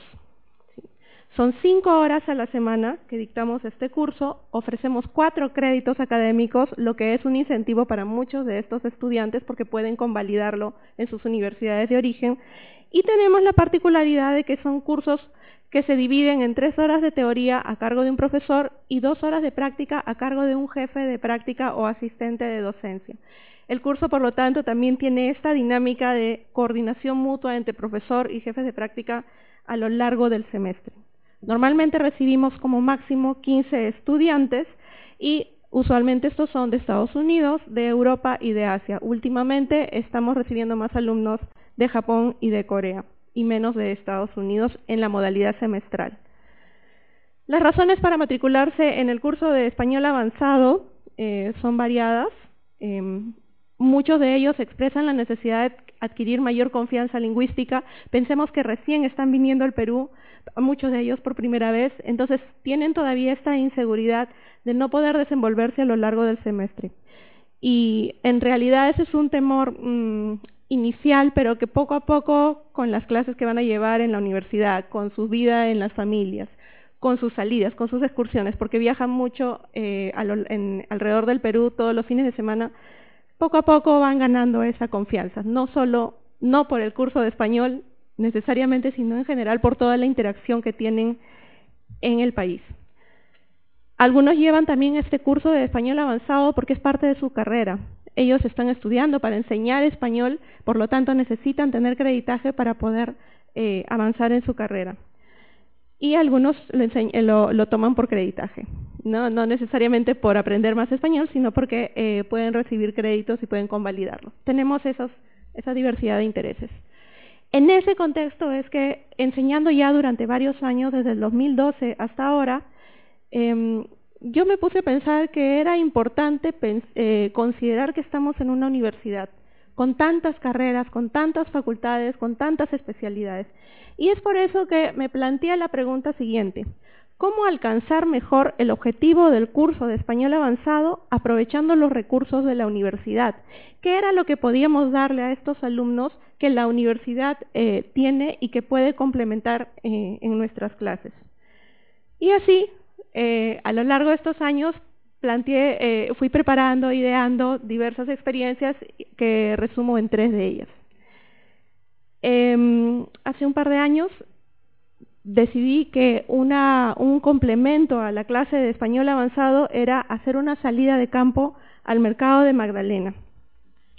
Son 5 horas a la semana que dictamos este curso, ofrecemos 4 créditos académicos, lo que es un incentivo para muchos de estos estudiantes porque pueden convalidarlo en sus universidades de origen, y tenemos la particularidad de que son cursos que se dividen en 3 horas de teoría a cargo de un profesor y 2 horas de práctica a cargo de un jefe de práctica o asistente de docencia. El curso, por lo tanto, también tiene esta dinámica de coordinación mutua entre profesor y jefes de práctica a lo largo del semestre. Normalmente recibimos como máximo 15 estudiantes y usualmente estos son de Estados Unidos, de Europa y de Asia. Últimamente estamos recibiendo más alumnos de Japón y de Corea y menos de Estados Unidos en la modalidad semestral. Las razones para matricularse en el curso de español avanzado son variadas. Muchos de ellos expresan la necesidad de adquirir mayor confianza lingüística. Pensemos que recién están viniendo al Perú, muchos de ellos por primera vez, entonces tienen todavía esta inseguridad de no poder desenvolverse a lo largo del semestre. Y en realidad ese es un temor inicial, pero que poco a poco, con las clases que van a llevar en la universidad, con su vida en las familias, con sus salidas, con sus excursiones, porque viajan mucho alrededor del Perú todos los fines de semana, poco a poco van ganando esa confianza, no por el curso de español necesariamente, sino en general por toda la interacción que tienen en el país. Algunos llevan también este curso de español avanzado porque es parte de su carrera. Ellos están estudiando para enseñar español, por lo tanto necesitan tener creditaje para poder avanzar en su carrera. y algunos lo toman por creditaje, no necesariamente por aprender más español, sino porque pueden recibir créditos y pueden convalidarlo. Tenemos esa diversidad de intereses. En ese contexto es que, enseñando ya durante varios años, desde el 2012 hasta ahora, yo me puse a pensar que era importante considerar que estamos en una universidad con tantas carreras, con tantas facultades, con tantas especialidades. Y es por eso que me planteé la pregunta siguiente: ¿cómo alcanzar mejor el objetivo del curso de español avanzado aprovechando los recursos de la universidad? ¿Qué era lo que podíamos darle a estos alumnos que la universidad tiene y que puede complementar en nuestras clases? Y así, a lo largo de estos años, fui preparando, ideando diversas experiencias que resumo en 3 de ellas. Hace un par de años decidí que un complemento a la clase de español avanzado era hacer una salida de campo al mercado de Magdalena.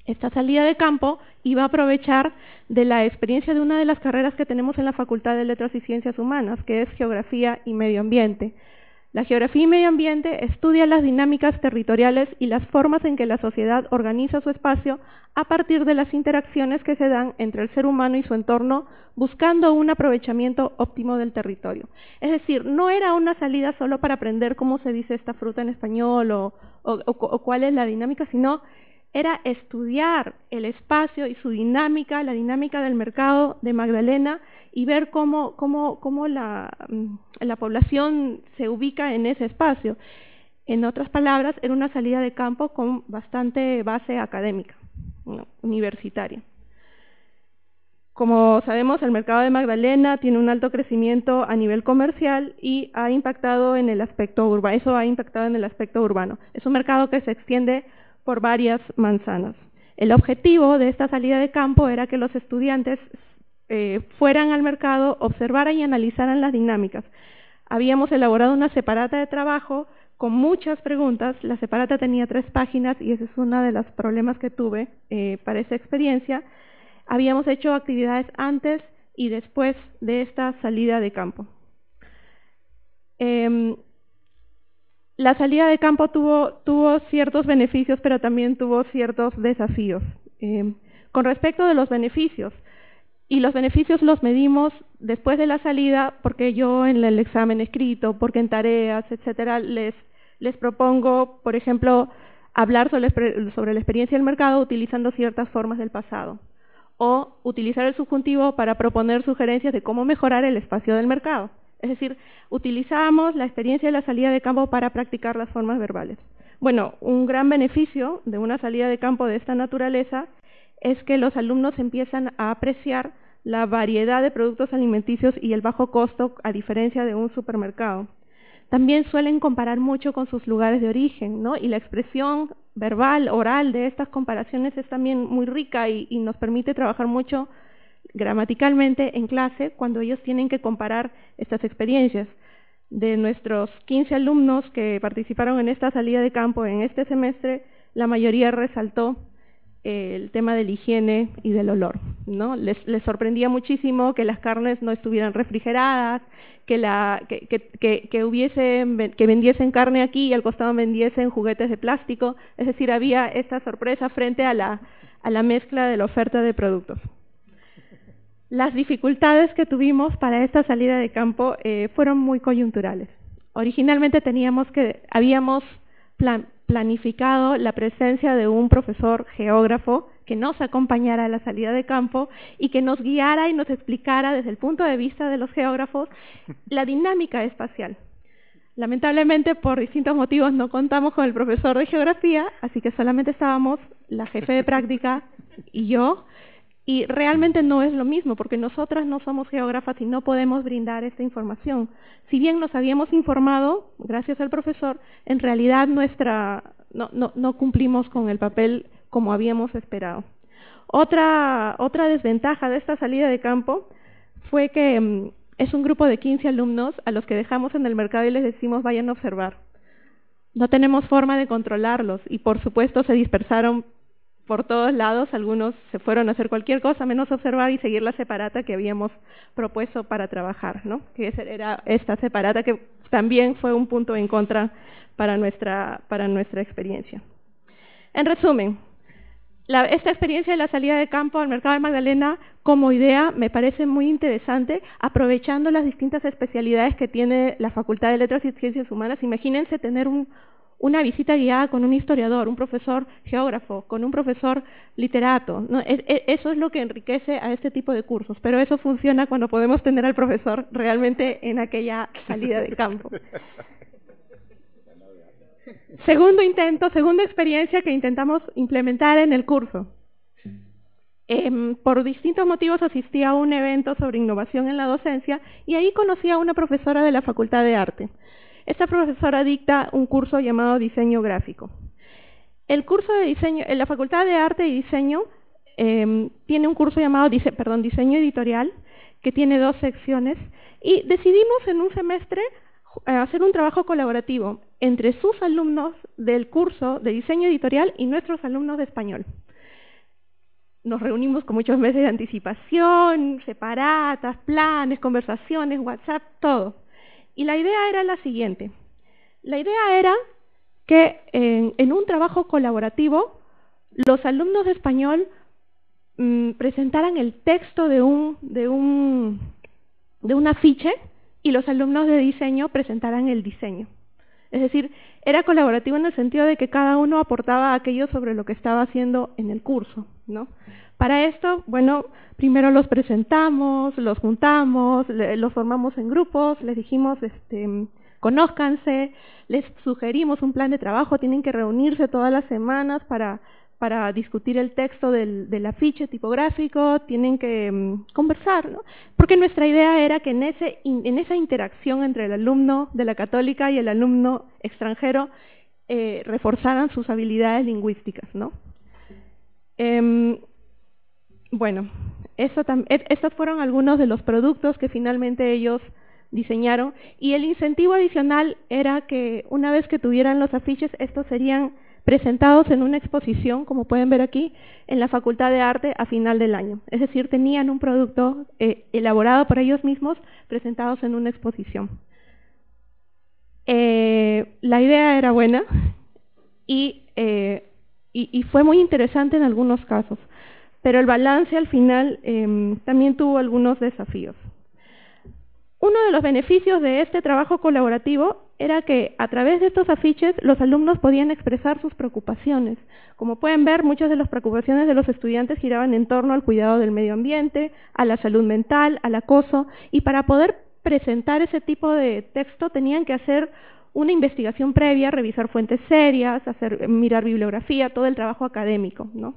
Esta salida de campo iba a aprovechar de la experiencia de una de las carreras que tenemos en la Facultad de Letras y Ciencias Humanas, que es Geografía y Medio Ambiente. La geografía y medio ambiente estudia las dinámicas territoriales y las formas en que la sociedad organiza su espacio a partir de las interacciones que se dan entre el ser humano y su entorno, buscando un aprovechamiento óptimo del territorio. Es decir, no era una salida solo para aprender cómo se dice esta fruta en español o cuál es la dinámica, sino era estudiar el espacio y su dinámica, la dinámica del mercado de Magdalena, y ver cómo la población se ubica en ese espacio. En otras palabras, era una salida de campo con bastante base académica, universitaria. Como sabemos, el mercado de Magdalena tiene un alto crecimiento a nivel comercial y ha impactado en el aspecto urbano. Eso ha impactado en el aspecto urbano. Es un mercado que se extiende por varias manzanas. El objetivo de esta salida de campo era que los estudiantes fueran al mercado, observaran y analizaran las dinámicas. Habíamos elaborado una separata de trabajo con muchas preguntas. La separata tenía 3 páginas y ese es uno de los problemas que tuve para esa experiencia. Habíamos hecho actividades antes y después de esta salida de campo. La salida de campo tuvo ciertos beneficios, pero también tuvo ciertos desafíos. Con respecto de los beneficios, y los beneficios los medimos después de la salida, porque yo en el examen escrito, porque en tareas, etcétera, les propongo, por ejemplo, hablar sobre la experiencia del mercado utilizando ciertas formas del pasado, o utilizar el subjuntivo para proponer sugerencias de cómo mejorar el espacio del mercado. Es decir, utilizamos la experiencia de la salida de campo para practicar las formas verbales. Bueno, un gran beneficio de una salida de campo de esta naturaleza es que los alumnos empiezan a apreciar la variedad de productos alimenticios y el bajo costo, a diferencia de un supermercado. También suelen comparar mucho con sus lugares de origen, ¿no? Y la expresión verbal, oral de estas comparaciones es también muy rica y nos permite trabajar mucho gramaticalmente en clase cuando ellos tienen que comparar estas experiencias. De nuestros 15 alumnos que participaron en esta salida de campo en este semestre, la mayoría resaltó el tema de la higiene y del olor, ¿no? Les sorprendía muchísimo que las carnes no estuvieran refrigeradas, que vendiesen carne aquí y al costado vendiesen juguetes de plástico. Es decir, había esta sorpresa frente a la mezcla de la oferta de productos. Las dificultades que tuvimos para esta salida de campo fueron muy coyunturales. Originalmente habíamos planificado la presencia de un profesor geógrafo que nos acompañara a la salida de campo y que nos guiara y nos explicara desde el punto de vista de los geógrafos la dinámica espacial. Lamentablemente, por distintos motivos, no contamos con el profesor de geografía, así que solamente estábamos la jefe de práctica y yo. Y realmente no es lo mismo, porque nosotras no somos geógrafas y no podemos brindar esta información. Si bien nos habíamos informado, gracias al profesor, en realidad no cumplimos con el papel como habíamos esperado. Otra desventaja de esta salida de campo fue que es un grupo de 15 alumnos a los que dejamos en el mercado y les decimos vayan a observar. No tenemos forma de controlarlos y por supuesto se dispersaron por todos lados, algunos se fueron a hacer cualquier cosa menos observar y seguir la separata que habíamos propuesto para trabajar, ¿no? Que era esta separata que también fue un punto en contra para nuestra experiencia. En resumen, esta experiencia de la salida de campo al mercado de Magdalena como idea me parece muy interesante, aprovechando las distintas especialidades que tiene la Facultad de Letras y Ciencias Humanas. Imagínense tener una visita guiada con un historiador, un profesor geógrafo, con un profesor literato, ¿no? Eso es lo que enriquece a este tipo de cursos, pero eso funciona cuando podemos tener al profesor realmente en aquella salida de campo. Segunda experiencia que intentamos implementar en el curso. Por distintos motivos asistí a un evento sobre innovación en la docencia y ahí conocí a una profesora de la Facultad de Arte. Esta profesora dicta un curso llamado Diseño Gráfico. El curso de diseño, en la Facultad de Arte y Diseño tiene un curso llamado Diseño Editorial, que tiene 2 secciones, y decidimos en un semestre hacer un trabajo colaborativo entre sus alumnos del curso de diseño editorial y nuestros alumnos de español. Nos reunimos con muchos meses de anticipación, separatas, planes, conversaciones, WhatsApp, todo. Y la idea era la siguiente. La idea era que en un trabajo colaborativo los alumnos de español presentaran el texto de un afiche y los alumnos de diseño presentaran el diseño. Es decir, era colaborativo en el sentido de que cada uno aportaba aquello sobre lo que estaba haciendo en el curso, ¿no? Para esto, bueno, primero los presentamos, los juntamos, los formamos en grupos, les dijimos, conózcanse, les sugerimos un plan de trabajo, tienen que reunirse todas las semanas para discutir el texto del afiche tipográfico, tienen que conversar, ¿no? Porque nuestra idea era que en esa interacción entre el alumno de la Católica y el alumno extranjero reforzaran sus habilidades lingüísticas, ¿no? Bueno, estos fueron algunos de los productos que finalmente ellos diseñaron, y el incentivo adicional era que una vez que tuvieran los afiches, estos serían presentados en una exposición, como pueden ver aquí, en la Facultad de Arte a final del año. Es decir, tenían un producto elaborado por ellos mismos, presentados en una exposición. La idea era buena y fue muy interesante en algunos casos, pero el balance al final también tuvo algunos desafíos. Uno de los beneficios de este trabajo colaborativo era que a través de estos afiches los alumnos podían expresar sus preocupaciones. Como pueden ver, muchas de las preocupaciones de los estudiantes giraban en torno al cuidado del medio ambiente, a la salud mental, al acoso, y para poder presentar ese tipo de texto tenían que hacer una investigación previa, revisar fuentes serias, mirar bibliografía, todo el trabajo académico, ¿no?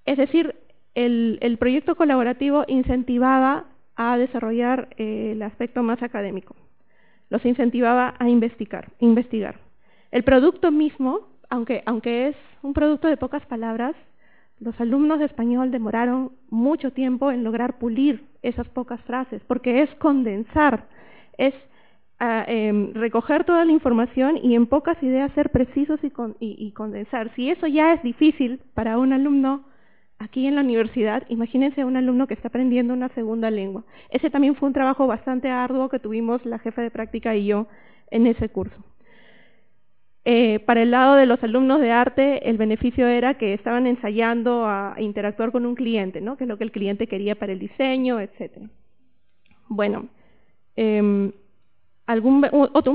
Es decir, el proyecto colaborativo incentivaba a desarrollar el aspecto más académico. Los incentivaba a investigar. El producto mismo, aunque es un producto de pocas palabras, los alumnos de español demoraron mucho tiempo en lograr pulir esas pocas frases, porque es condensar, es recoger toda la información y en pocas ideas ser precisos y condensar. Si eso ya es difícil para un alumno aquí en la universidad, imagínense un alumno que está aprendiendo una segunda lengua. Ese también fue un trabajo bastante arduo que tuvimos la jefa de práctica y yo en ese curso. Para el lado de los alumnos de arte, el beneficio era que estaban ensayando a interactuar con un cliente, ¿no? Que es lo que el cliente quería para el diseño, etc. Bueno, un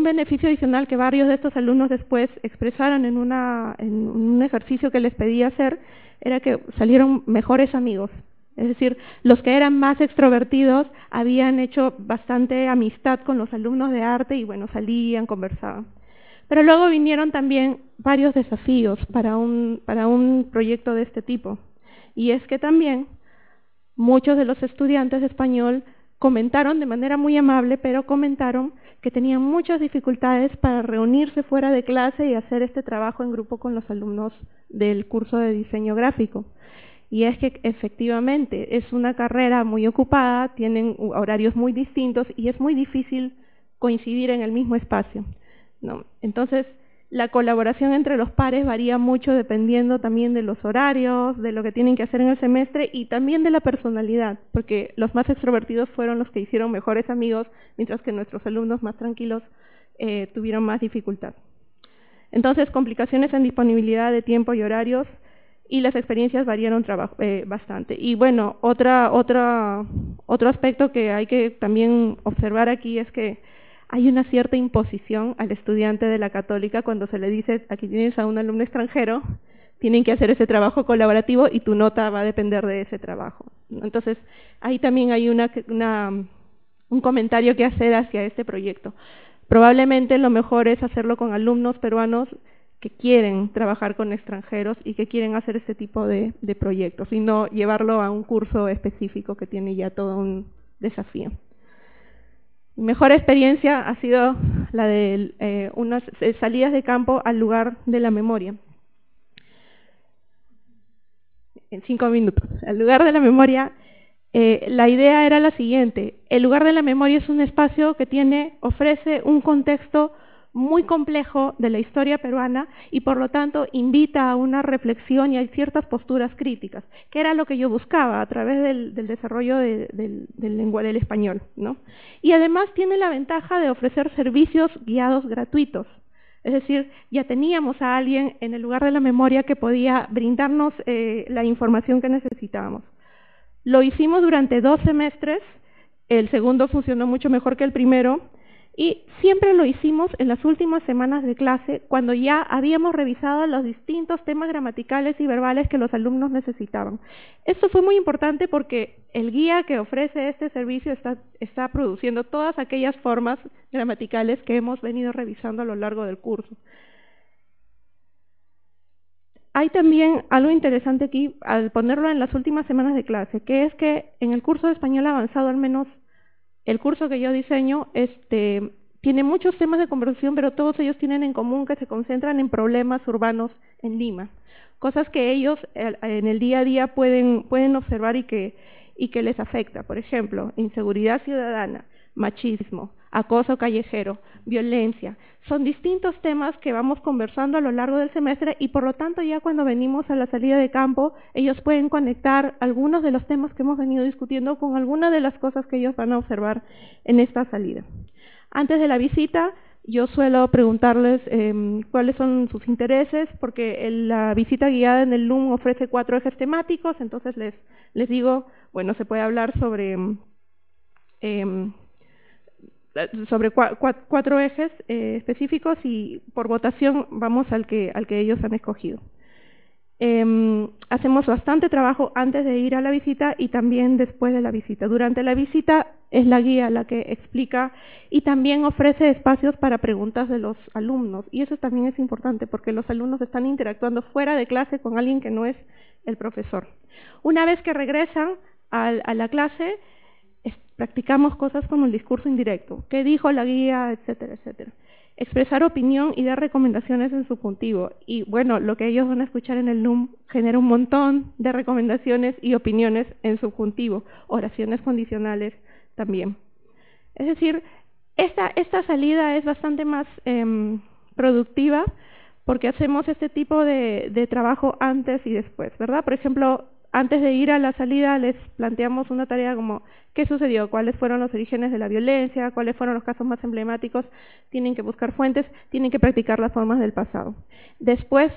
beneficio adicional que varios de estos alumnos después expresaron en un ejercicio que les pedí hacer era que salieron mejores amigos. Es decir, los que eran más extrovertidos habían hecho bastante amistad con los alumnos de arte y bueno, salían, conversaban. Pero luego vinieron también varios desafíos para un proyecto de este tipo. Y es que también muchos de los estudiantes de español comentaron de manera muy amable, pero comentaron que tenían muchas dificultades para reunirse fuera de clase y hacer este trabajo en grupo con los alumnos del curso de diseño gráfico. Y es que efectivamente es una carrera muy ocupada, tienen horarios muy distintos y es muy difícil coincidir en el mismo espacio, ¿no? Entonces, La colaboración entre los pares varía mucho dependiendo también de los horarios, de lo que tienen que hacer en el semestre y también de la personalidad, porque los más extrovertidos fueron los que hicieron mejores amigos, mientras que nuestros alumnos más tranquilos tuvieron más dificultad. Entonces, complicaciones en disponibilidad de tiempo y horarios, y las experiencias variaron bastante. Y bueno, otro aspecto que hay que también observar aquí es que hay una cierta imposición al estudiante de la Católica cuando se le dice, aquí tienes a un alumno extranjero, tienen que hacer ese trabajo colaborativo y tu nota va a depender de ese trabajo. Entonces, ahí también hay un comentario que hacer hacia este proyecto. Probablemente lo mejor es hacerlo con alumnos peruanos que quieren trabajar con extranjeros y que quieren hacer este tipo de proyectos, y no llevarlo a un curso específico que tiene ya todo un desafío. Mi mejor experiencia ha sido la de unas salidas de campo al lugar de la memoria. En 5 minutos. Al lugar de la memoria, la idea era la siguiente. El lugar de la memoria es un espacio que ofrece un contexto muy complejo de la historia peruana y por lo tanto invita a una reflexión y a ciertas posturas críticas, que era lo que yo buscaba a través del desarrollo del español, ¿no? Y además tiene la ventaja de ofrecer servicios guiados gratuitos. Es decir, ya teníamos a alguien en el lugar de la memoria que podía brindarnos la información que necesitábamos. Lo hicimos durante 2 semestres, el segundo funcionó mucho mejor que el primero, y siempre lo hicimos en las últimas semanas de clase, cuando ya habíamos revisado los distintos temas gramaticales y verbales que los alumnos necesitaban. Esto fue muy importante porque el guía que ofrece este servicio está produciendo todas aquellas formas gramaticales que hemos venido revisando a lo largo del curso. Hay también algo interesante aquí, al ponerlo en las últimas semanas de clase, que es que en el curso de español avanzado, al menos el curso que yo diseño, tiene muchos temas de conversación, pero todos ellos tienen en común que se concentran en problemas urbanos en Lima, cosas que ellos en el día a día pueden observar y que les afecta. Por ejemplo, inseguridad ciudadana, machismo, acoso callejero, violencia. Son distintos temas que vamos conversando a lo largo del semestre y por lo tanto ya cuando venimos a la salida de campo, ellos pueden conectar algunos de los temas que hemos venido discutiendo con algunas de las cosas que ellos van a observar en esta salida. Antes de la visita, yo suelo preguntarles cuáles son sus intereses, porque la visita guiada en el LUM ofrece 4 ejes temáticos, entonces les digo, bueno, se puede hablar sobre 4 ejes específicos y por votación vamos al que ellos han escogido. Hacemos bastante trabajo antes de ir a la visita y también después de la visita. Durante la visita es la guía la que explica y también ofrece espacios para preguntas de los alumnos, y eso también es importante porque los alumnos están interactuando fuera de clase con alguien que no es el profesor. Una vez que regresan a la clase, practicamos cosas como el discurso indirecto, qué dijo la guía, etcétera, etcétera. Expresar opinión y dar recomendaciones en subjuntivo. Y bueno, lo que ellos van a escuchar en el LUM genera un montón de recomendaciones y opiniones en subjuntivo, oraciones condicionales también. Es decir, esta salida es bastante más productiva porque hacemos este tipo de trabajo antes y después, ¿verdad? Por ejemplo, antes de ir a la salida les planteamos una tarea como ¿qué sucedió? ¿Cuáles fueron los orígenes de la violencia? ¿Cuáles fueron los casos más emblemáticos? Tienen que buscar fuentes, tienen que practicar las formas del pasado. Después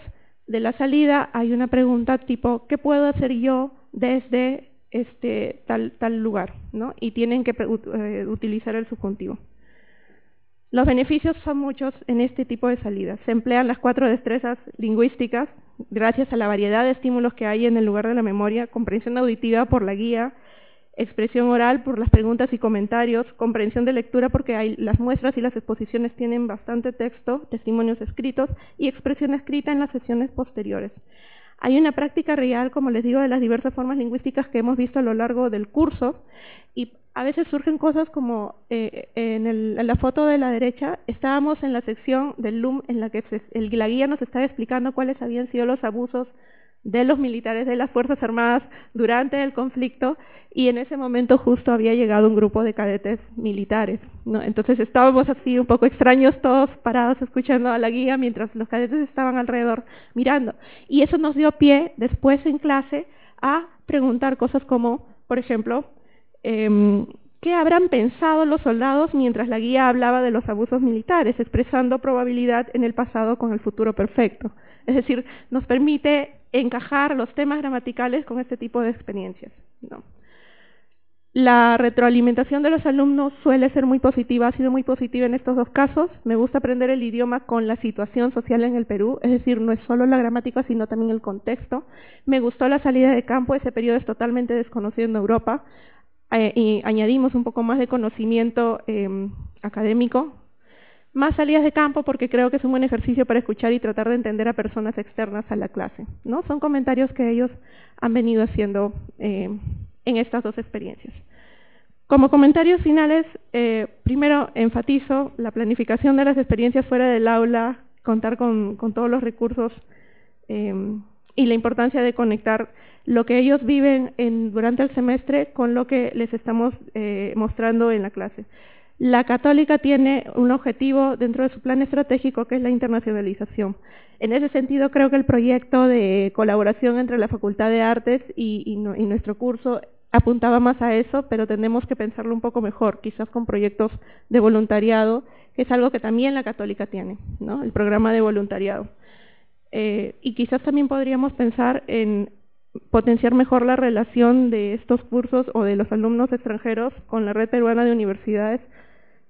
de la salida hay una pregunta tipo ¿qué puedo hacer yo desde tal lugar? ¿No? Y tienen que utilizar el subjuntivo. Los beneficios son muchos en este tipo de salidas. Se emplean las 4 destrezas lingüísticas gracias a la variedad de estímulos que hay en el lugar de la memoria, comprensión auditiva por la guía, expresión oral por las preguntas y comentarios, comprensión de lectura porque las muestras y las exposiciones tienen bastante texto, testimonios escritos y expresión escrita en las sesiones posteriores. Hay una práctica real, como les digo, de las diversas formas lingüísticas que hemos visto a lo largo del curso y a veces surgen cosas como en la foto de la derecha, estábamos en la sección del LUM en la que la guía nos estaba explicando cuáles habían sido los abusos de los militares de las Fuerzas Armadas durante el conflicto, y en ese momento justo había llegado un grupo de cadetes militares, ¿no? Entonces estábamos así un poco extraños, todos parados escuchando a la guía mientras los cadetes estaban alrededor mirando. Y eso nos dio pie después en clase a preguntar cosas como, por ejemplo, ¿qué habrán pensado los soldados mientras la guía hablaba de los abusos militares, expresando probabilidad en el pasado con el futuro perfecto? Es decir, nos permite encajar los temas gramaticales con este tipo de experiencias, ¿no? La retroalimentación de los alumnos suele ser muy positiva, ha sido muy positiva en estos dos casos. Me gusta aprender el idioma con la situación social en el Perú, es decir, no es solo la gramática, sino también el contexto. Me gustó la salida de campo, ese periodo es totalmente desconocido en Europa, y añadimos un poco más de conocimiento académico. Más salidas de campo porque creo que es un buen ejercicio para escuchar y tratar de entender a personas externas a la clase, ¿no? Son comentarios que ellos han venido haciendo en estas dos experiencias. Como comentarios finales, primero enfatizo la planificación de las experiencias fuera del aula, contar con todos los recursos y la importancia de conectar lo que ellos viven durante el semestre con lo que les estamos mostrando en la clase. La Católica tiene un objetivo dentro de su plan estratégico que es la internacionalización. En ese sentido, creo que el proyecto de colaboración entre la Facultad de Artes y nuestro curso apuntaba más a eso, pero tenemos que pensarlo un poco mejor, quizás con proyectos de voluntariado, que es algo que también la Católica tiene, ¿no? El programa de voluntariado. Y quizás también podríamos pensar en potenciar mejor la relación de estos cursos o de los alumnos extranjeros con la red peruana de universidades,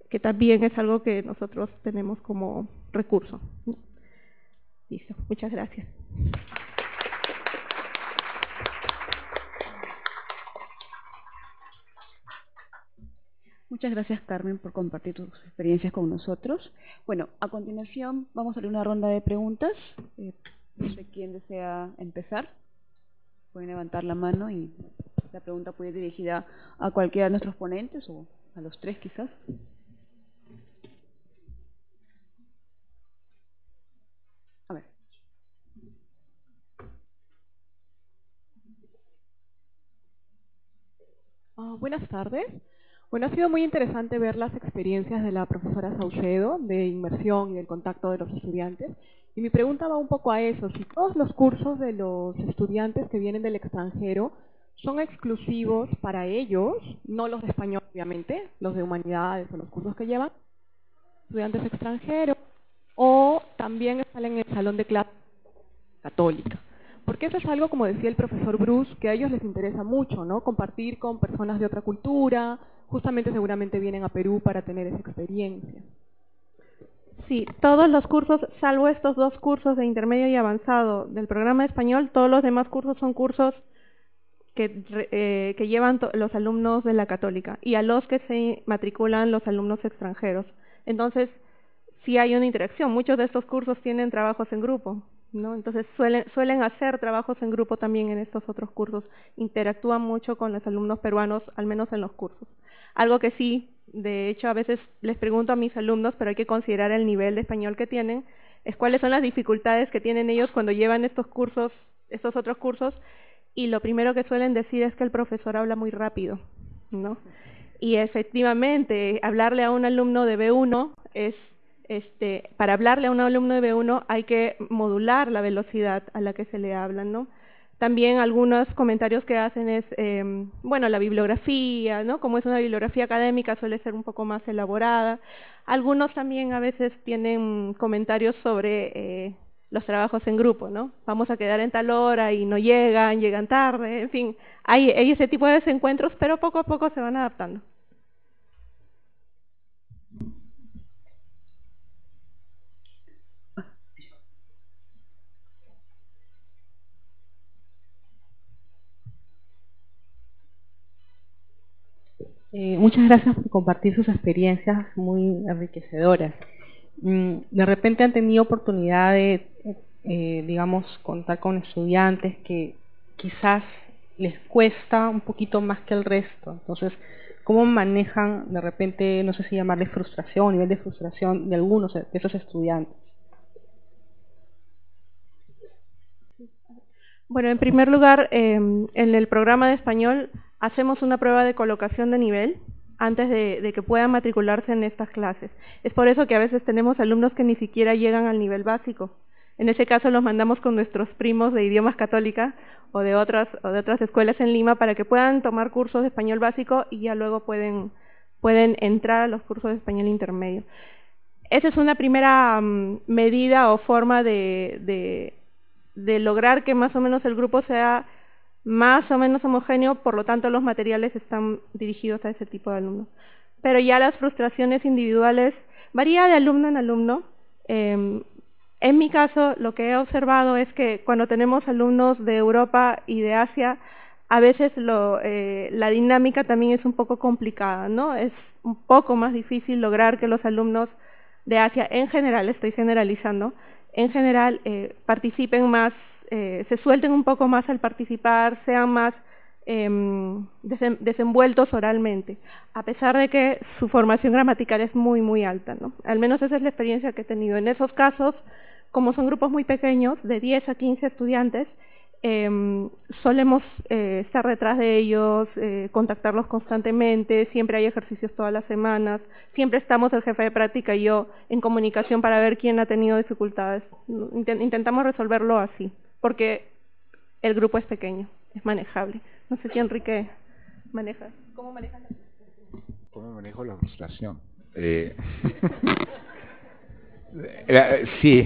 que también es algo que nosotros tenemos como recurso. Listo, muchas gracias. Muchas gracias, Carmen, por compartir tus experiencias con nosotros. Bueno, a continuación vamos a hacer una ronda de preguntas. No sé quién desea empezar. Pueden levantar la mano y la pregunta puede ir dirigida a cualquiera de nuestros ponentes o a los tres quizás. A ver. Buenas tardes. Bueno, ha sido muy interesante ver las experiencias de la profesora Saucedo de inmersión y del contacto de los estudiantes. Y mi pregunta va un poco a eso. Si todos los cursos de los estudiantes que vienen del extranjero son exclusivos para ellos, no los de español obviamente, los de humanidades o los cursos que llevan estudiantes extranjeros, o también salen en el salón de clase católica. Porque eso es algo, como decía el profesor Bruce, que a ellos les interesa mucho, ¿no? Compartir con personas de otra cultura, justamente seguramente vienen a Perú para tener esa experiencia. Sí, todos los cursos, salvo estos dos cursos de intermedio y avanzado del programa de español, todos los demás cursos son cursos que llevan los alumnos de la Católica y a los que se matriculan los alumnos extranjeros. Entonces, sí hay una interacción. Muchos de estos cursos tienen trabajos en grupo, ¿no? Entonces suelen hacer trabajos en grupo también en estos otros cursos. Interactúan mucho con los alumnos peruanos, al menos en los cursos. Algo que sí, de hecho, a veces les pregunto a mis alumnos, pero hay que considerar el nivel de español que tienen, es cuáles son las dificultades que tienen ellos cuando llevan estos cursos, estos otros cursos, y lo primero que suelen decir es que el profesor habla muy rápido, ¿no? Y efectivamente, hablarle a un alumno de B1 es para hablarle a un alumno de B1 hay que modular la velocidad a la que se le habla, ¿no? También algunos comentarios que hacen es, bueno, la bibliografía, ¿no? Como es una bibliografía académica suele ser un poco más elaborada. Algunos también a veces tienen comentarios sobre los trabajos en grupo, ¿no? Vamos a quedar en tal hora y no llegan tarde, en fin. Hay ese tipo de desencuentros, pero poco a poco se van adaptando. Muchas gracias por compartir sus experiencias muy enriquecedoras. De repente han tenido oportunidad de, digamos, contar con estudiantes que quizás les cuesta un poquito más que el resto. Entonces, ¿cómo manejan de repente, no sé si llamarle frustración, nivel de frustración de algunos de esos estudiantes? Bueno, en primer lugar, en el programa de español hacemos una prueba de colocación de nivel antes de que puedan matricularse en estas clases. Es por eso que a veces tenemos alumnos que ni siquiera llegan al nivel básico. En ese caso los mandamos con nuestros primos de idiomas católica o de otras escuelas en Lima para que puedan tomar cursos de español básico y ya luego pueden entrar a los cursos de español intermedio. Esa es una primera medida o forma de lograr que más o menos el grupo sea más o menos homogéneo, por lo tanto los materiales están dirigidos a ese tipo de alumnos. Pero ya las frustraciones individuales varía de alumno en alumno. En mi caso, lo que he observado es que cuando tenemos alumnos de Europa y de Asia, a veces la dinámica también es un poco complicada, ¿no? Es un poco más difícil lograr que los alumnos de Asia, en general, estoy generalizando, en general participen más, se suelten un poco más al participar, sean más desenvueltos oralmente, a pesar de que su formación gramatical es muy, muy alta, ¿no? Al menos esa es la experiencia que he tenido. En esos casos, como son grupos muy pequeños, de 10 a 15 estudiantes, solemos estar detrás de ellos, contactarlos constantemente, siempre hay ejercicios todas las semanas, siempre estamos el jefe de práctica y yo en comunicación para ver quién ha tenido dificultades. Intentamos resolverlo así, porque el grupo es pequeño, es manejable. No sé si Enrique maneja. ¿Cómo manejas la frustración? ¿Cómo manejo la frustración? Sí.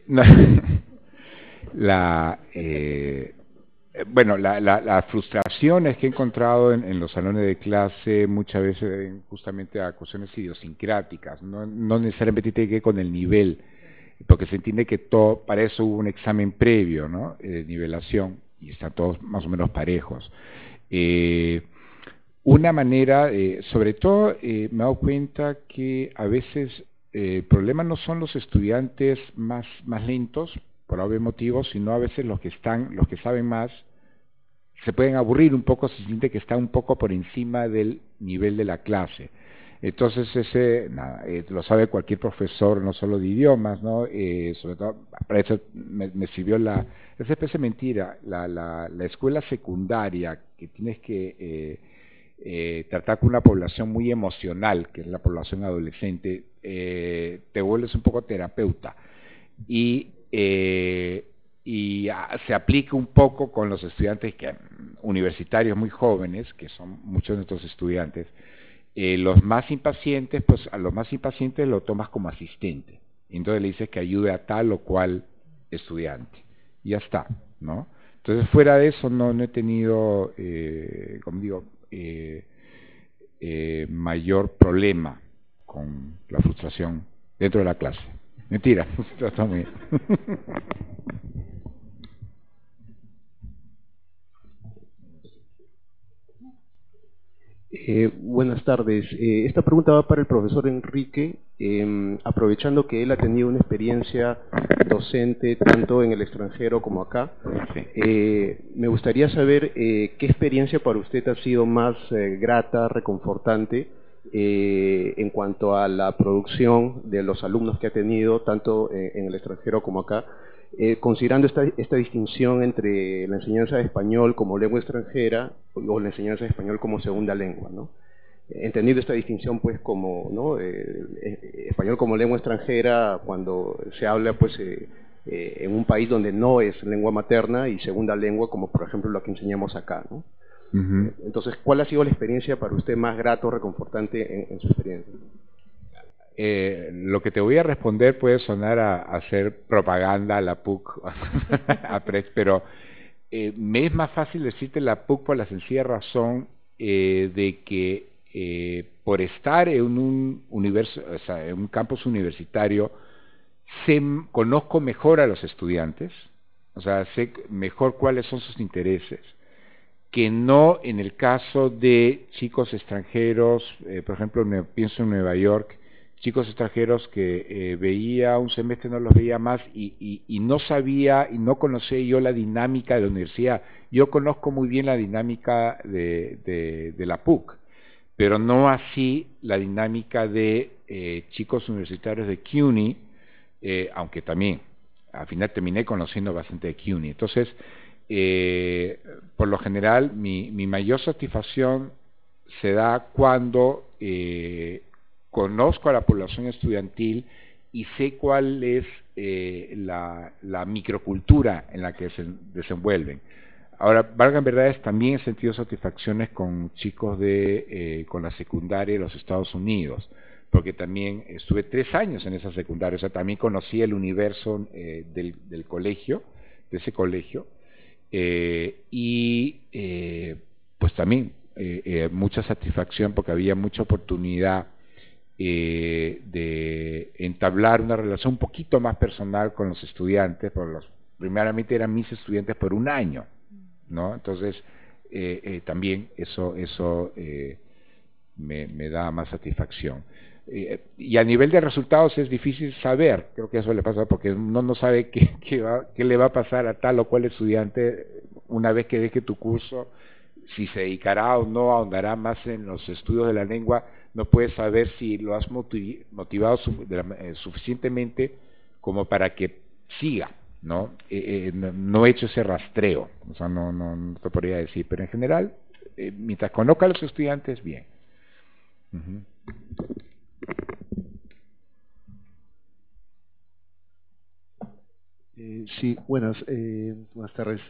No. Bueno, las frustraciones que he encontrado en los salones de clase muchas veces deben justamente a cuestiones idiosincráticas, no necesariamente tiene que ver con el nivel, porque se entiende que todo, para eso hubo un examen previo, ¿no? Nivelación, y están todos más o menos parejos. Una manera, sobre todo, me he dado cuenta que a veces el problema no son los estudiantes más lentos, por obvios motivos, sino a veces los que saben más, se pueden aburrir un poco, se siente que está un poco por encima del nivel de la clase. Entonces lo sabe cualquier profesor, no solo de idiomas, ¿no? Sobre todo, para eso me sirvió esa especie de mentira, la escuela secundaria, que tienes que tratar con una población muy emocional, que es la población adolescente, te vuelves un poco terapeuta. Y se aplica un poco con los estudiantes universitarios muy jóvenes, que son muchos de nuestros estudiantes. Los más impacientes, pues a los más impacientes lo tomas como asistente, entonces le dices que ayude a tal o cual estudiante, y ya está, ¿no? Entonces fuera de eso no he tenido, como digo, mayor problema con la frustración dentro de la clase. Mentira, está muy bien. Buenas tardes. Esta pregunta va para el profesor Enrique, aprovechando que él ha tenido una experiencia docente tanto en el extranjero como acá. Me gustaría saber qué experiencia para usted ha sido más grata, reconfortante, en cuanto a la producción de los alumnos que ha tenido tanto en el extranjero como acá, considerando esta distinción entre la enseñanza de español como lengua extranjera o la enseñanza de español como segunda lengua, ¿no? Entendiendo esta distinción pues como, ¿no? Español como lengua extranjera cuando se habla pues en un país donde no es lengua materna, y segunda lengua como por ejemplo lo que enseñamos acá, ¿no? Entonces, ¿cuál ha sido la experiencia para usted más grato, reconfortante en su experiencia? Lo que te voy a responder puede sonar a hacer propaganda a la PUC, pero me es más fácil decirte la PUC por la sencilla razón de que por estar en un en un campus universitario, conozco mejor a los estudiantes, o sea, sé mejor cuáles son sus intereses, que no en el caso de chicos extranjeros, por ejemplo, pienso en Nueva York, chicos extranjeros que veía un semestre, no los veía más, y no sabía y no conocía yo la dinámica de la universidad. Yo conozco muy bien la dinámica de la PUC, pero no así la dinámica de chicos universitarios de CUNY, aunque también al final terminé conociendo bastante de CUNY. Entonces, por lo general, mi mayor satisfacción se da cuando conozco a la población estudiantil y sé cuál es la microcultura en la que se desenvuelven. Ahora, valgan verdades, también he sentido satisfacciones con chicos con la secundaria de los Estados Unidos, porque también estuve 3 años en esa secundaria, o sea, también conocí el universo del colegio, de ese colegio, pues también mucha satisfacción porque había mucha oportunidad de entablar una relación un poquito más personal con los estudiantes, primeramente eran mis estudiantes por 1 año, ¿no? Entonces, también eso me da más satisfacción. Y a nivel de resultados es difícil saber, creo que eso le pasa porque uno no sabe qué le va a pasar a tal o cual estudiante una vez que deje tu curso, si se dedicará o no, ahondará más en los estudios de la lengua, no puedes saber si lo has motivado suficientemente como para que siga, ¿no? No he hecho ese rastreo, o sea, no te podría decir, pero en general, mientras conozca a los estudiantes, bien. Sí, buenas tardes.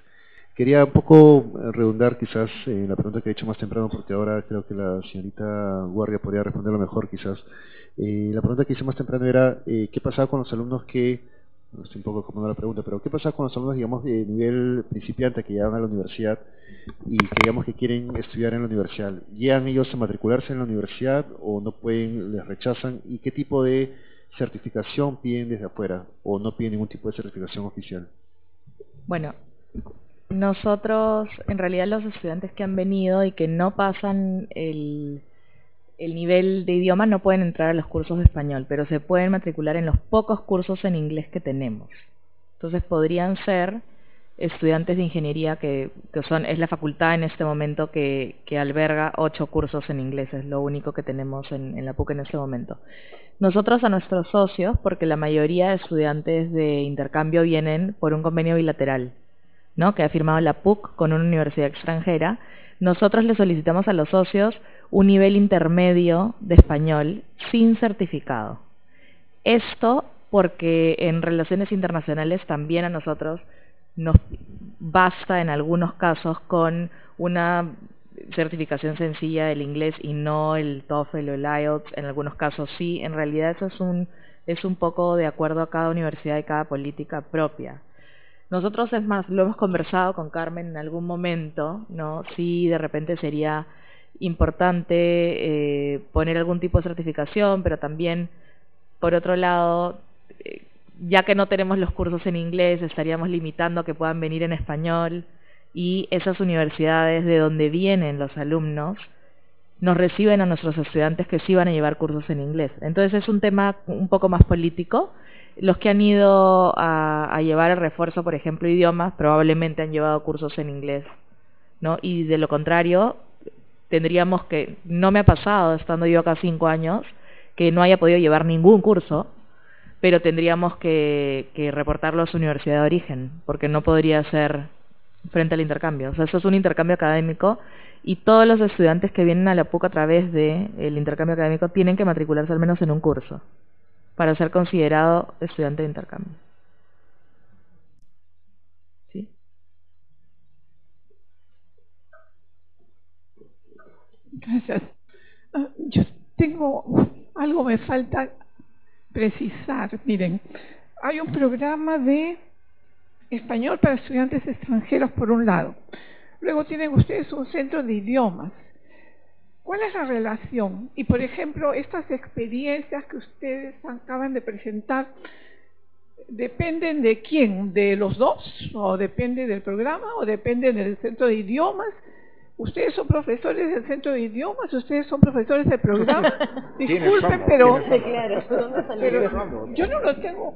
Quería un poco redundar quizás en la pregunta que he hecho más temprano, porque ahora creo que la señorita Guardia podría responderlo mejor quizás. La pregunta que hice más temprano era ¿qué pasaba con los alumnos que, no estoy un poco acomodando la pregunta, pero qué pasaba con los alumnos, digamos, de nivel principiante que llegan a la universidad y que digamos que quieren estudiar en la universidad? ¿Llegan ellos a matricularse en la universidad o no pueden, les rechazan? ¿Y qué tipo de certificación piden desde afuera o no piden ningún tipo de certificación oficial? Bueno, nosotros, en realidad los estudiantes que han venido y que no pasan el nivel de idioma no pueden entrar a los cursos de español, pero se pueden matricular en los pocos cursos en inglés que tenemos. Entonces podrían ser estudiantes de ingeniería es la facultad en este momento que alberga 8 cursos en inglés, es lo único que tenemos en la PUC en este momento. Nosotros a nuestros socios, porque la mayoría de estudiantes de intercambio vienen por un convenio bilateral, ¿no?, que ha firmado la PUC con una universidad extranjera, nosotros le solicitamos a los socios un nivel intermedio de español sin certificado. Esto porque en relaciones internacionales también a nosotros nos basta en algunos casos con una certificación sencilla del inglés y no el TOEFL o el IELTS. En algunos casos sí, en realidad eso es un poco de acuerdo a cada universidad y cada política propia. Nosotros, es más, lo hemos conversado con Carmen en algún momento, ¿no? Sí, de repente sería importante poner algún tipo de certificación, pero también, por otro lado, ya que no tenemos los cursos en inglés, estaríamos limitando a que puedan venir en español, y esas universidades de donde vienen los alumnos nos reciben a nuestros estudiantes que sí van a llevar cursos en inglés. Entonces es un tema un poco más político. Los que han ido a llevar el refuerzo, por ejemplo, idiomas, probablemente han llevado cursos en inglés, ¿no? Y de lo contrario, tendríamos que, no me ha pasado, estando yo acá 5 años, que no haya podido llevar ningún curso, pero tendríamos que reportarlo a su universidad de origen, porque no podría ser frente al intercambio. O sea, eso es un intercambio académico y todos los estudiantes que vienen a la PUC a través del intercambio académico tienen que matricularse al menos en un curso para ser considerado estudiante de intercambio. ¿Sí? Gracias. Yo tengo algo, me falta precisar. Miren, hay un programa de español para estudiantes extranjeros por un lado. Luego tienen ustedes un centro de idiomas. ¿Cuál es la relación? Y, por ejemplo, estas experiencias que ustedes acaban de presentar, ¿dependen de quién? ¿De los dos? ¿O depende del programa? ¿O depende del centro de idiomas? ¿Ustedes son profesores del centro de idiomas? ¿Ustedes son profesores del programa? Disculpen, pero yo no lo tengo.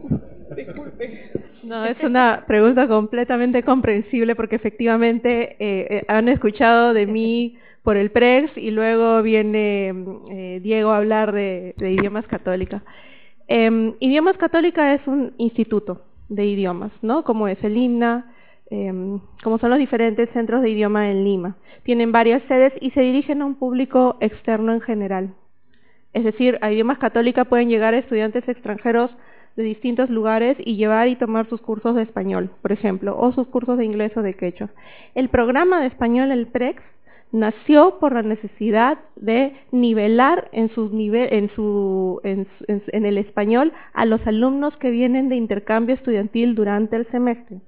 Disculpen. No, es una pregunta completamente comprensible porque efectivamente han escuchado de mí por el PREX y luego viene Diego a hablar de Idiomas Católica. Idiomas Católica es un instituto de idiomas, ¿no? Como es el INNA, como son los diferentes centros de idioma en Lima. Tienen varias sedes y se dirigen a un público externo en general. Es decir, a Idiomas Católica pueden llegar estudiantes extranjeros de distintos lugares y llevar y tomar sus cursos de español, por ejemplo, o sus cursos de inglés o de quechua. El programa de español, el PREX, nació por la necesidad de nivelar en el español a los alumnos que vienen de intercambio estudiantil durante el semestre.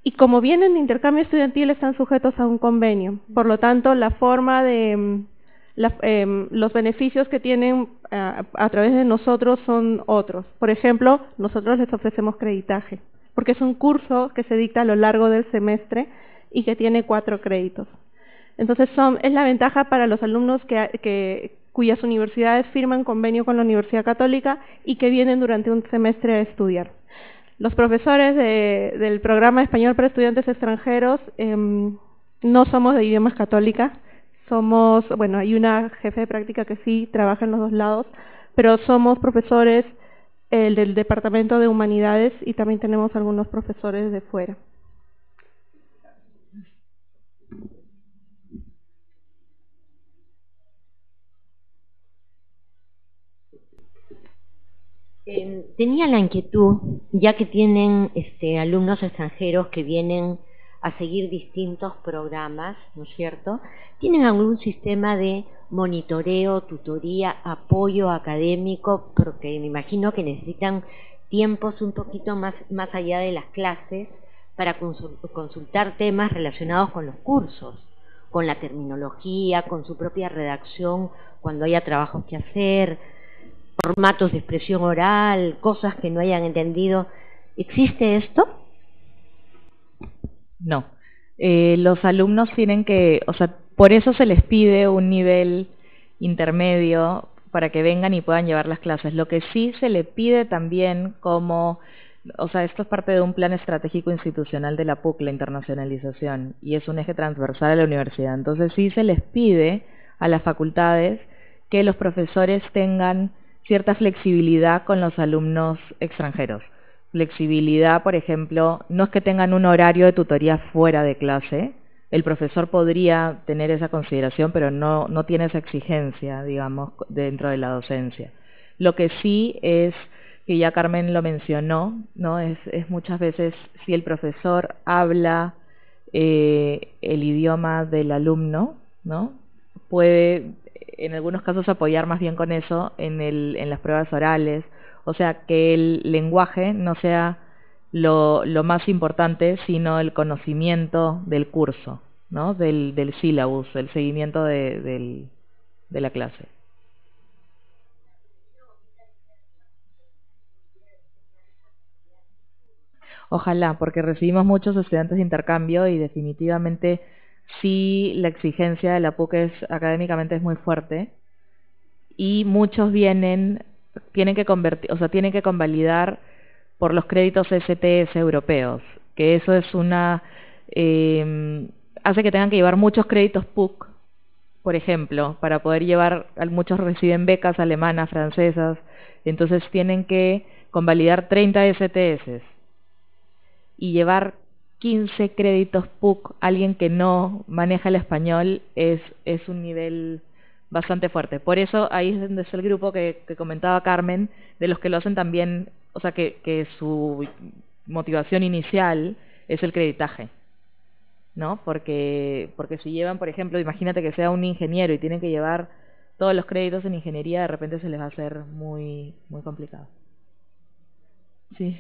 Y como vienen de intercambio estudiantil, están sujetos a un convenio. Por lo tanto, la forma de los beneficios que tienen a través de nosotros son otros. Por ejemplo, nosotros les ofrecemos creditaje, porque es un curso que se dicta a lo largo del semestre y que tiene 4 créditos. Entonces es la ventaja para los alumnos cuyas universidades firman convenio con la Universidad Católica y que vienen durante un semestre a estudiar. Los profesores del programa Español para Estudiantes Extranjeros no somos de Idiomas Católica, bueno, hay una jefe de práctica que sí trabaja en los 2 lados, pero somos profesores del Departamento de Humanidades y también tenemos algunos profesores de fuera. Tenía la inquietud, ya que tienen alumnos extranjeros que vienen a seguir distintos programas, ¿no es cierto? ¿Tienen algún sistema de monitoreo, tutoría, apoyo académico? Porque me imagino que necesitan tiempos un poquito más allá de las clases para consultar temas relacionados con los cursos, con la terminología, con su propia redacción, cuando haya trabajos que hacer, formatos de expresión oral, cosas que no hayan entendido. ¿Existe esto? No. Los alumnos tienen que, o sea, por eso se les pide un nivel intermedio para que vengan y puedan llevar las clases. Lo que sí se le pide también como, o sea, esto es parte de un plan estratégico institucional de la PUC, la internacionalización, y es un eje transversal a la universidad. Entonces sí se les pide a las facultades que los profesores tengan cierta flexibilidad con los alumnos extranjeros. Flexibilidad, por ejemplo, no es que tengan un horario de tutoría fuera de clase, el profesor podría tener esa consideración, pero no tiene esa exigencia, digamos, dentro de la docencia. Lo que sí es, que ya Carmen lo mencionó, ¿no? Es muchas veces si el profesor habla el idioma del alumno, ¿no? Puede en algunos casos apoyar más bien con eso en las pruebas orales, o sea, que el lenguaje no sea lo más importante, sino el conocimiento del curso, ¿no? Del sílabus, el seguimiento de la clase. Ojalá, porque recibimos muchos estudiantes de intercambio y definitivamente sí la exigencia de la PUC académicamente es muy fuerte y muchos tienen que convalidar por los créditos STS europeos, que eso es hace que tengan que llevar muchos créditos PUC, por ejemplo, para poder llevar, muchos reciben becas alemanas, francesas, entonces tienen que convalidar 30 STS y llevar 15 créditos PUC, alguien que no maneja el español, es un nivel bastante fuerte. Por eso ahí es donde está el grupo que comentaba Carmen, de los que lo hacen también, o sea, que su motivación inicial es el creditaje, ¿no? Porque si llevan, por ejemplo, imagínate que sea un ingeniero y tienen que llevar todos los créditos en ingeniería, de repente se les va a hacer muy complicado. Sí.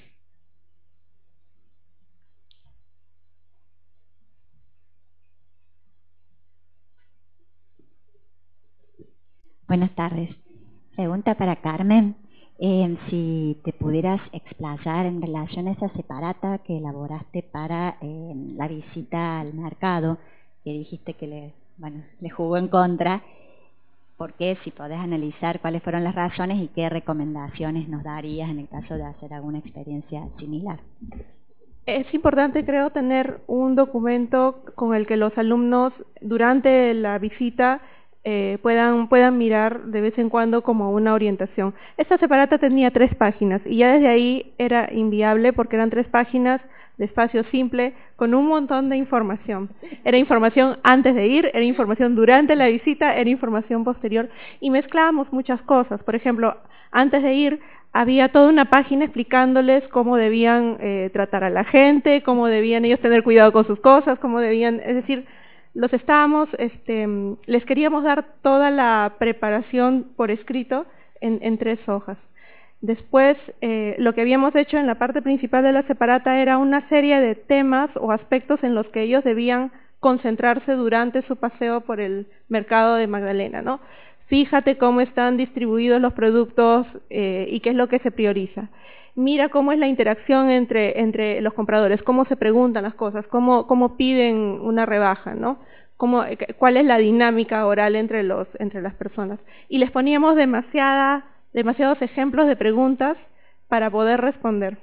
Buenas tardes. Pregunta para Carmen. Si te pudieras explayar en relación a esa separata que elaboraste para la visita al mercado, que dijiste que le jugó en contra, porque si podés analizar cuáles fueron las razones y qué recomendaciones nos darías en el caso de hacer alguna experiencia similar. Es importante, creo, tener un documento con el que los alumnos durante la visita puedan mirar de vez en cuando como una orientación. Esta separata tenía 3 páginas y ya desde ahí era inviable porque eran 3 páginas de espacio simple con un montón de información. Era información antes de ir, era información durante la visita, era información posterior y mezclábamos muchas cosas. Por ejemplo, antes de ir había toda una página explicándoles cómo debían tratar a la gente, cómo debían ellos tener cuidado con sus cosas, cómo debían, es decir, les queríamos dar toda la preparación por escrito en 3 hojas. Después, lo que habíamos hecho en la parte principal de la separata era una serie de temas o aspectos en los que ellos debían concentrarse durante su paseo por el mercado de Magdalena, ¿no? Fíjate cómo están distribuidos los productos y qué es lo que se prioriza. Mira cómo es la interacción entre los compradores, cómo se preguntan las cosas, cómo piden una rebaja, ¿no? Cuál es la dinámica oral entre las personas. Y les poníamos demasiados ejemplos de preguntas para poder responder.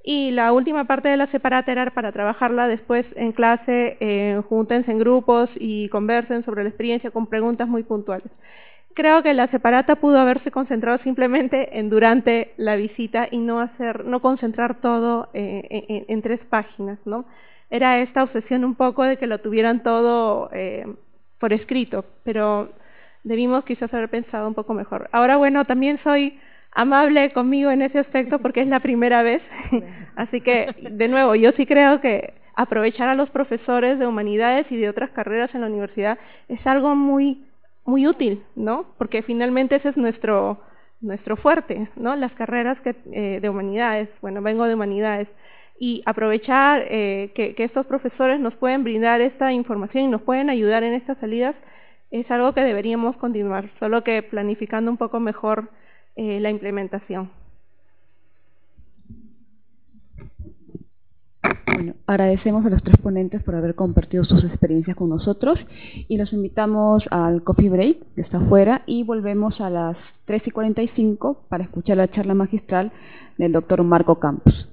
Y la última parte de la separata era para trabajarla después en clase, júntense en grupos y conversen sobre la experiencia con preguntas muy puntuales. Creo que la separata pudo haberse concentrado simplemente en durante la visita y no concentrar todo en 3 páginas, ¿no? Era esta obsesión un poco de que lo tuvieran todo por escrito, pero debimos quizás haber pensado un poco mejor. Ahora, bueno, también soy amable conmigo en ese aspecto porque es la primera vez, así que, de nuevo, yo sí creo que aprovechar a los profesores de humanidades y de otras carreras en la universidad es algo muy útil, ¿no? Porque finalmente ese es nuestro fuerte, ¿no? Las carreras de humanidades, bueno, vengo de humanidades, y aprovechar que estos profesores nos pueden brindar esta información y nos pueden ayudar en estas salidas es algo que deberíamos continuar, solo que planificando un poco mejor la implementación. Bueno, agradecemos a los 3 ponentes por haber compartido sus experiencias con nosotros y los invitamos al coffee break que está afuera y volvemos a las 3:45 para escuchar la charla magistral del doctor Marco Campos.